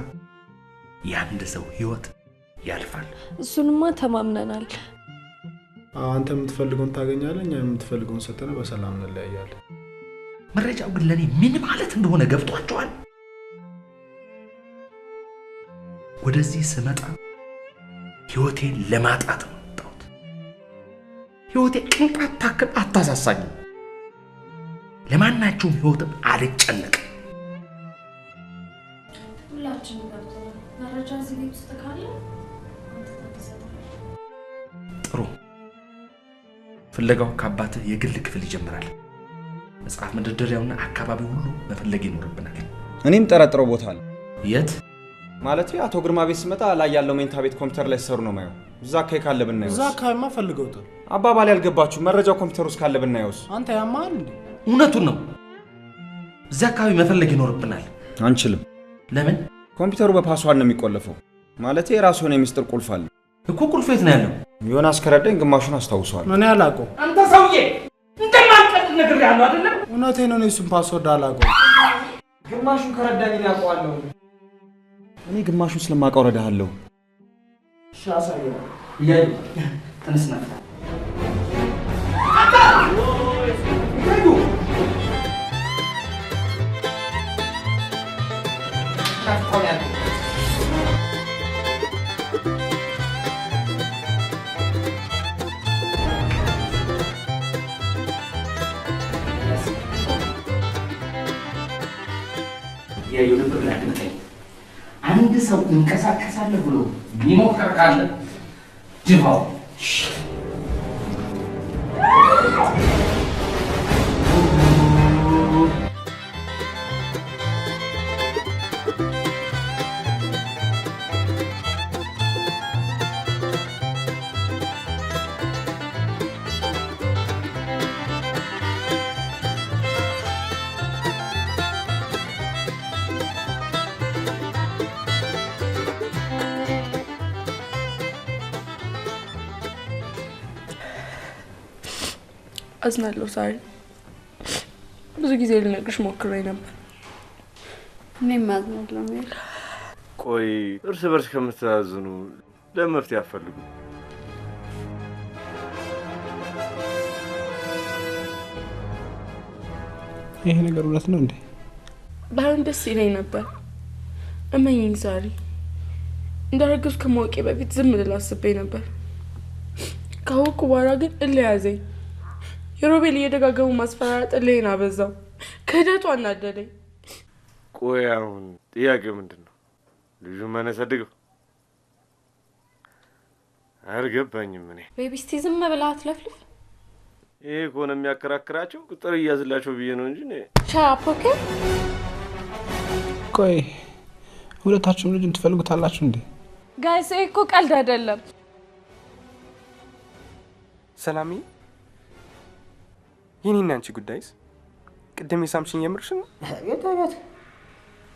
የአንድ ሰው ህይወት ያልፋል። እሱንማ ተማምነናል። አንተ የምትፈልገውን ታገኛለህ፣ እኛ የምትፈልገውን ሰጥተን በሰላም እንለያያለን። መረጃው ግን ለኔ ምን ማለት እንደሆነ ገብቷቸዋል። ወደዚህ ስመጣ ህይወቴን ለማጣት ነው የመጣሁት። ህይወቴ ቅንጣት ታክል አታሳሳኝም። ለማናቸውም ህይወትም አልጨነቅም። ሁላችንም ገብቶናል። መረጃ እዚህ ቤት ውስጥ ካለ ጥሩ። ፍለጋው ከአባትህ የግል ክፍል ይጀምራል። መጽሐፍ መደርደሪያውና አካባቢው ሁሉ መፈለግ ይኖርብናል። እኔም ጠረጥረው ቦታ አለ። የት ማለት? አቶ ግርማ ቤት ስመጣ ላይ ያለው መኝታ ቤት ኮምፒውተር ላይ ሰሩ ነው ማየው። እዛ አካባቢ ካለ ብናየው። እዛ አካባቢማ ፈልገውታል። አባባል ያልገባችሁ መረጃው ኮምፒውተር ውስጥ ካለ ብናየውስ? አንተ ያማል እንዴ? እውነቱን ነው። እዛ አካባቢ መፈለግ ይኖርብናል። አንችልም። ለምን? ኮምፒውተሩ በፓስዋርድ ነው የሚቆለፈው። ማለት የራሱ የሆነ የሚስጥር ቁልፍ አለ እኮ። ቁልፉ የት ነው ያለው? ዮናስ ከረዳኝ ግማሹን አስታውሰዋል። ምን ያላቀው? አንተ ሰውዬ እንደማልቀጥል ነገር ያለው አይደለም? እውነቴን ነው። እሱን ፓስወርድ አላቀው። ግማሹን ከረዳኝ ያውቀዋለሁ። እኔ ግማሹን ስለማውቀው ረዳሃለሁ። ሻሳየ ይያይ ተነስና አንድ ሰው እንቀሳቀሳለሁ ብሎ ቢሞክር ካለ ድባው አዝናለሁ ሳሪ። ብዙ ጊዜ ልነግርሽ ሞክሬ ነበር። እኔም አዝናለሁ ሜል። ቆይ እርስ በርስ ከምትዛዝኑ ለምን መፍትሄ አትፈልጉ? ይሄ ነገር እውነት ነው እንዴ? ባይሆን ደስ ይለኝ ነበር። እመኝኝ ሳሪ፣ እንዳረገዝኩ ከማወቄ በፊት ዝም ልል አስቤ ነበር። ካወቅኩ በኋላ ግን እልህ ያዘኝ። የሮቤል እየደጋገሙ ማስፈራራት እልሄን አበዛው። ክህደቱ አናደደኝ። ቆይ አሁን ጥያቄው ምንድን ነው? ልጁ ማን ያሳድገው? አልገባኝም። እኔ ቤቢ እስቲ ዝም ብለህ አትለፍልፍ። ይሄ ከሆነ የሚያከራክራቸው ቁጥር እያዝላቸው ብዬ ነው እንጂ ሻፕ። ኦኬ ቆይ ሁለታችሁም ልጅ ትፈልጉታላችሁ እንዴ? ጋይስ ይሄ እኮ ቀልድ አይደለም። ሰላሚ፣ የኔና አንቺ ጉዳይስ? ቅድም የሳምሽኝ የምርሽ ነው? ቤት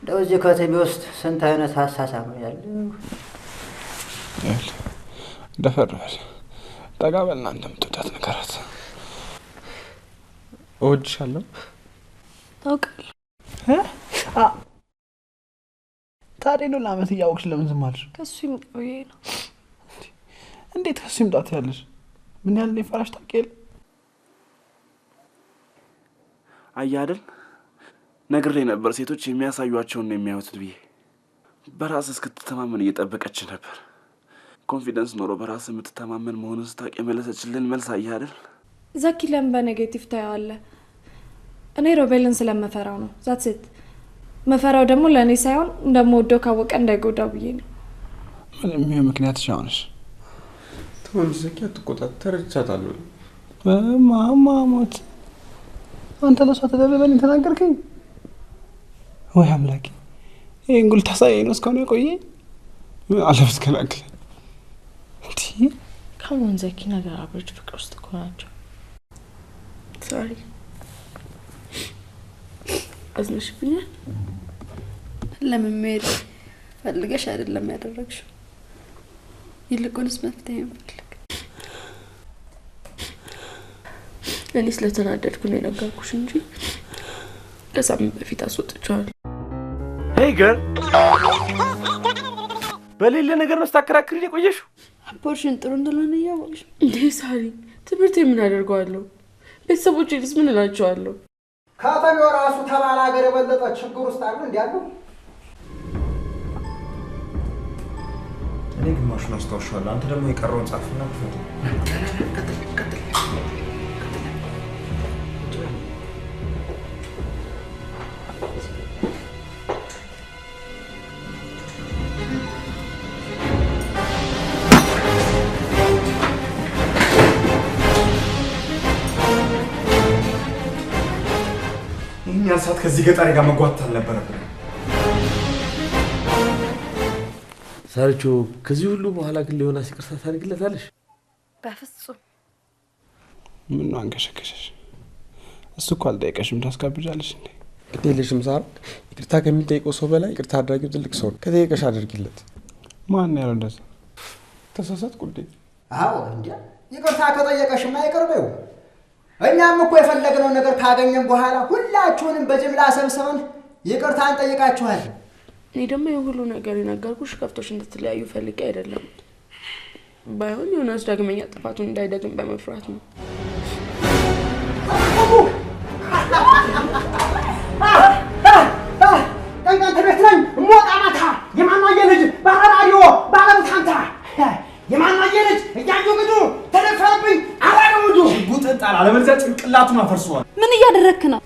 እንደው እዚህ ከተሜ ውስጥ ስንት አይነት ሀሳሳብ ነው ያለው። ደፈር በል፣ ጠጋ በልና እንደምትወዳት ነገራት። እወድሻለሁ። ታውቃለህ። ታዲያ ነው ለአመት እያወቅሽ ለምን ዝም አልሽ? ከሱ ይምጣው ይሄ ነው። እንዴት ከሱ ይምጣት ያለሽ? ምን ያህል ፈራሽ ታውቂያለሽ? አየህ አይደል ነግሬ ነበር፣ ሴቶች የሚያሳዩአቸውን ነው የሚያዩት ብዬ። በራስ እስክትተማመን እየጠበቀች ነበር። ኮንፊደንስ ኖሮ በራስ የምትተማመን መሆኑን ስታውቅ የመለሰችልን መልስ አየህ አይደል? ዘኪ ለምን በኔጌቲቭ ታየዋለህ? እኔ ሮቤልን ስለምፈራው ነው። ዛትሴት መፈራው ደግሞ ለእኔ ሳይሆን እንደምወደው ካወቀ እንዳይጎዳው ብዬ ነው። ምንም ይሄ ምክንያት ሻውንሽ ተወንጅ ዘኪ፣ አትቆጣት። ተረድቻታለሁ። ማማሞት አንተ ለሷ ተደበበን ተናገርከኝ ወይ አምላኬ! ይሄን ጉል ታሳየኝ ነው እስካሁን ያቆየ አለፍት ከላከለ እንዴ? ከሞን ዘኪ ነገር አብሮች ፍቅር ውስጥ እኮ ናቸው። ሶሪ አዝነሽብኛል። ለምን መሄድ ፈልገሽ አይደለም ያደረግሽው፣ ይልቁንስ መፍትሄ ፈልግ። እኔ ስለተናደድኩ ነው የነገርኩሽ እንጂ ከሳምንት በፊት አስወጥቻለሁ። ሄይ ገር በሌለ ነገር ነው ስታከራክሪ የቆየሽው? ፖርሽን ጥሩ እንደሆነ እያወቅሽ እንዴ ሳሪ፣ ትምህርት ምን አደርገዋለሁ? ቤተሰቦቼስ ምን እላቸዋለሁ? ከተሜው ራሱ ተባለ ሀገር የበለጠ ችግር ውስጥ አሉ እንዲያሉ እኔ ግማሹን አስታውሻለሁ። አንተ ደግሞ የቀረውን ጻፍና ክፈት። ይህን ያህል ሰዓት ከዚህ ገጠሬ ጋር መጓተት አልነበረብንም። ሳርቾ ከዚህ ሁሉ በኋላ ግን ሊሆናስ ይቅርታ ታደርግለታለሽ? በፍጹም። ምን ነው አንገሸገሸሽ? እሱ እኮ አልጠየቀሽም ታስጋብዣለሽ እንዴ? ግድ የለሽም ሳር። ይቅርታ ከሚጠይቀው ሰው በላይ ይቅርታ አድራጊው ትልቅ ሰው ነው። ከጠየቀሽ አድርጊለት። ማን ያለው እንደዛ? ተሳሳትኩ እንዴ? አዎ እንዴ ይቅርታ ከጠየቀሽማ ይቅር በይው። እኛም እኮ የፈለግነው ነገር ካገኘን በኋላ ሁላችሁንም በጅምላ ሰብስበን ይቅርታ እንጠይቃችኋለን። እኔ ደግሞ የሁሉ ነገር የነገርኩሽ ከፍቶሽ እንድትለያዩ ፈልጌ አይደለም። ባይሆን ዮናስ ዳግመኛ ጥፋቱን እንዳይደግም በመፍራት ነው። ቀንቀን ቤት ነኝ ሞጣ ማታ የማናየ ልጅ ባራዲዮ ባለምታንታ የማናየ ልጅ እያዩ ግዱ ተደፈረብኝ አላገሙዱ ጉጥ ጣል አለበለዚያ ጭንቅላቱን አፈርሰዋል። ምን እያደረክ ነው?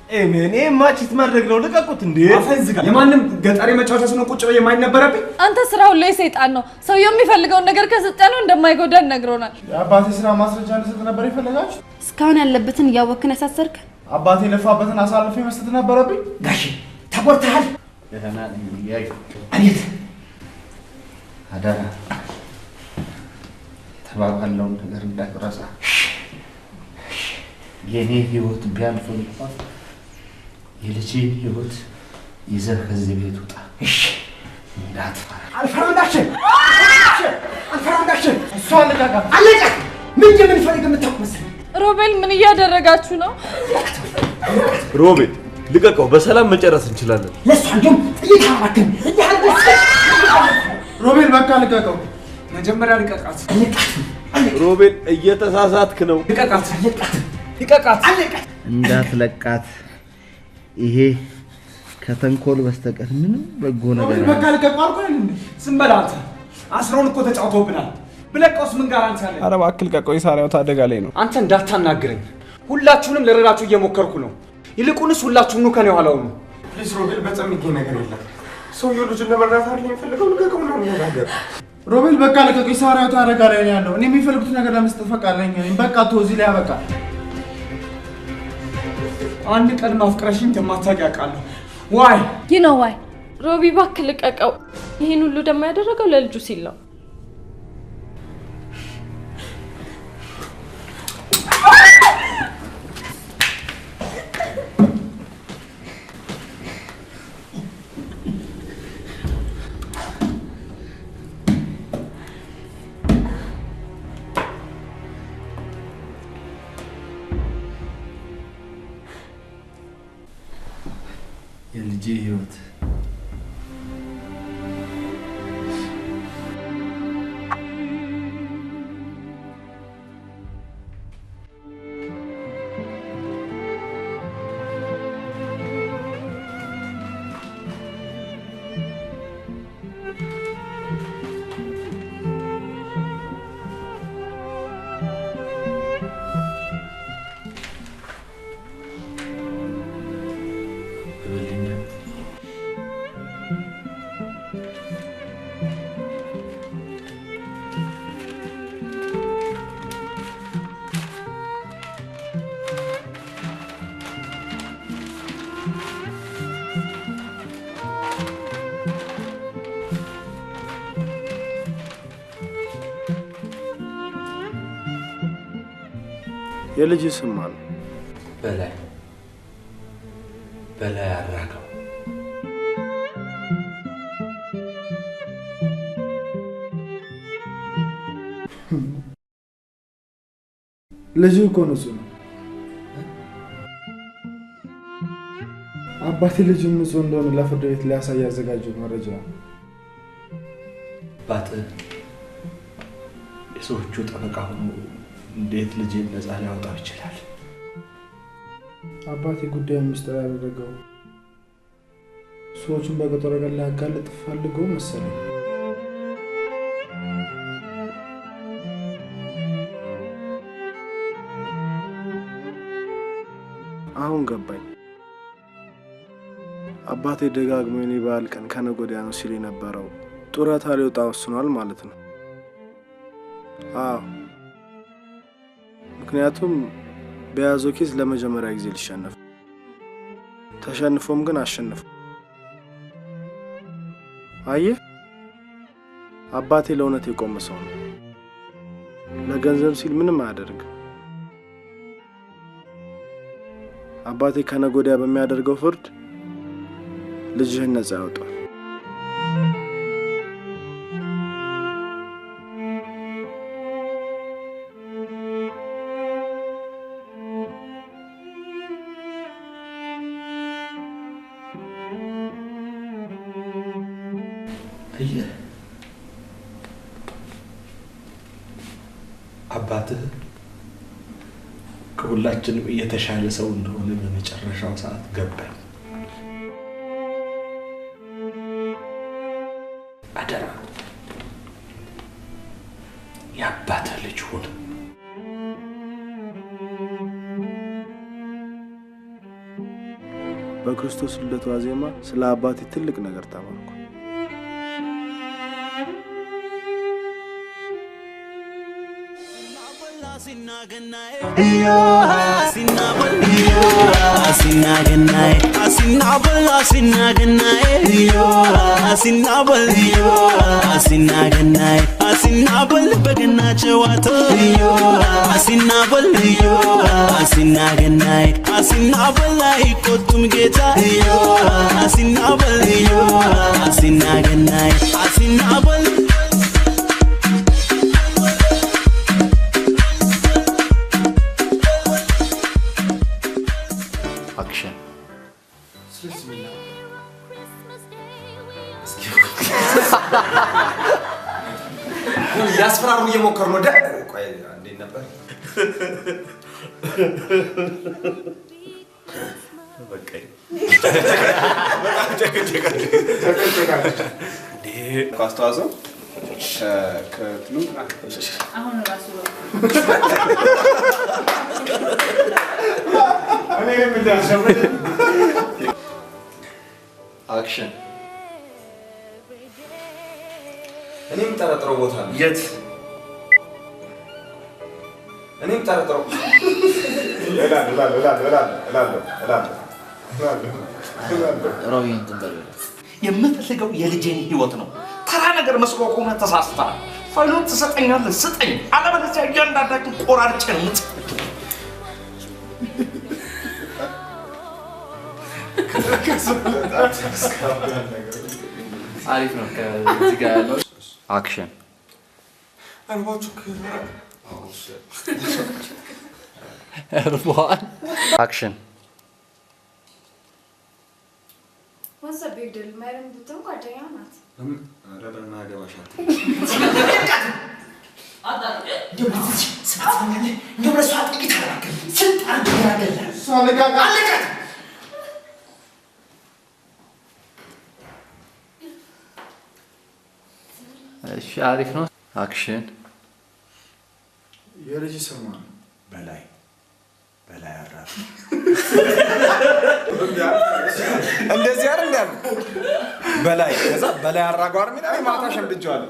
እኔ ማችት ማድረግ ነው። ልቀቁት እንዴ! አፈንዝጋ የማንም ገጠሬ መጫወቻ ስለ ቁጭ በየ የማይነበረብኝ አንተ ስራው ላይ ሰይጣን ነው። ሰውየው የሚፈልገውን ነገር ከሰጠነው እንደማይጎዳን ነግሮናል። የአባቴ ስራ ማስረጃ እንድሰጥ ነበር የፈለጋችሁ? እስካሁን ያለበትን እያወቅን ያሳሰርክ? አባቴ ለፋበትን አሳልፌ መስጠት ነበረብኝ? ጋሽ ተቆርተሃል። ደህና ነኝ ይያይ አቤት አደራ ተባባለውን ነገር እንዳትረሳ። የኔ ህይወት ቢያልፍ እንኳን የልጄ ህይወት ይዘህ ከዚህ ቤት ውጣ። እሺ እንዳትፈራ። አልፈራንዳችን አልፈራንዳችን እሷ አለቃ አለቃ ምን የምንፈልግ የምታውቅ መሰለኝ። ሮቤል ምን እያደረጋችሁ ነው? ሮቤል ልቀቀው፣ በሰላም መጨረስ እንችላለን። ለሷ እንዲሁም ጥይት አባክን ሮቤል በቃ ልቀቀው። መጀመሪያ ልቀቃት። ሮቤል እየተሳሳትክ ነው። ልቀቃት ልቀቃት። እንዳትለቃት። ይሄ ከተንኮል በስተቀር ምንም በጎ ነገር ሮቤል በቃ ልቀቀው አልኩህ እንዴ? ዝም በል አንተ። አስረውን እኮ ተጫውቶብናል። ብለቀውስ ምን ጋራንቲ አለ? ኧረ እባክህ ልቀቀው፣ የሳሪያው አደጋ ላይ ነው። አንተ እንዳታናግረኝ። ሁላችሁንም ልረዳችሁ እየሞከርኩ ነው። ይልቁንስ ሁላችሁም ነው ከኔ ኋላው ነው። ፕሊዝ ሮቤል፣ በጣም የሚገኝ ነገር የለም። ሰውየው ልጁን ለመርዳት አይደል የሚፈልገው? ልቀቀው ነው የሚነጋገር። ሮቤል በቃ ልቀቀው፣ የሳሪያው አደጋ ላይ ነው ያለው። እኔ የሚፈልጉት ነገር ለመስጠት ፈቃደኛ ነኝ። በቃ ተው፣ እዚህ ላይ ያበቃል። አንድ ቀን ማፍቅረሽኝ እንደማታውቂ አውቃለሁ። ዋይ ይህ ነው ዋይ። ሮቢ እባክህ ልቀቀው። ይህን ሁሉ ደግሞ ያደረገው ለልጁ ሲል ነው። የልጄ ህይወት የልጅ ስም ማን ነው? በላይ በላይ አራጋው። ልጅ እኮ ነው እሱ ነው። አባቴ ልጅ ንጹህ እንደሆነ ለፍርድ ቤት ሊያሳይ ያዘጋጀው መረጃ ነው። አባት የሰዎቹ ጠበቃ ሆኖ እንዴት ልጄን ነፃ ሊያወጣው ይችላል? አባቴ ጉዳዩን ምስጢር ያደረገው ሰዎቹን በቀጠሮ ቀን ሊያጋልጥ ፈልጎ መሰለኝ። አሁን ገባኝ። አባቴ ደጋግሞ የኔ በዓል ቀን ከነገ ወዲያ ነው ሲል የነበረው ጡረታ ሊወጣ ወስኗል ማለት ነው። አዎ፣ ምክንያቱም በያዘው ኬዝ ለመጀመሪያ ጊዜ ሊሸነፍ ተሸንፎም ግን አሸነፈ። አየህ፣ አባቴ ለእውነት የቆመ ሰው ነው። ለገንዘብ ሲል ምንም አያደርግም። አባቴ ከነገ ወዲያ በሚያደርገው ፍርድ ልጅህን ነፃ ያወጣል። አባትህ ከሁላችንም የተሻለ ሰው እንደሆነ በመጨረሻው ሰዓት ገባኝ። አደራ የአባትህ ልጅ ሁን። በክርስቶስ ልደት ዋዜማ ስለ አባቴ ትልቅ ነገር ተማርኩ። አክሽን። ያስፈራሩ እየሞከሩ ነው። ቆይ እንዴት ነበር? በቃኝ። አስተዋጽኦ ከትሉ አሁን ራሱ አክሽን። እኔም ጠረጥረው ቦታ ነው። የት? እኔም ጠረጥረው የምፈልገው የልጄን ህይወት ነው። ተራ ነገር መስሎ ከሆነ ተሳስተሃል። ፋይሉን ትሰጠኛለህ? ስጠኝ፣ አለበለዚያ እያንዳንዳችን ቆራርጬ ነው የምጥ አሪፍ ነው። ከዚህ ጋር ያለው አክሽን። እርቧል። አክሽን። What's the big deal? Madam Butam ጓደኛ ናት። ረበና ገባሻት እሺ፣ አሪፍ ነው። አክሽን። የልጅ ስም ነው በላይ አራፍ። እንደዚህ አይደል እንዳሉ በላይ ከዛ በላይ አራጓር ሚና ማታ ሸምድጃለሁ።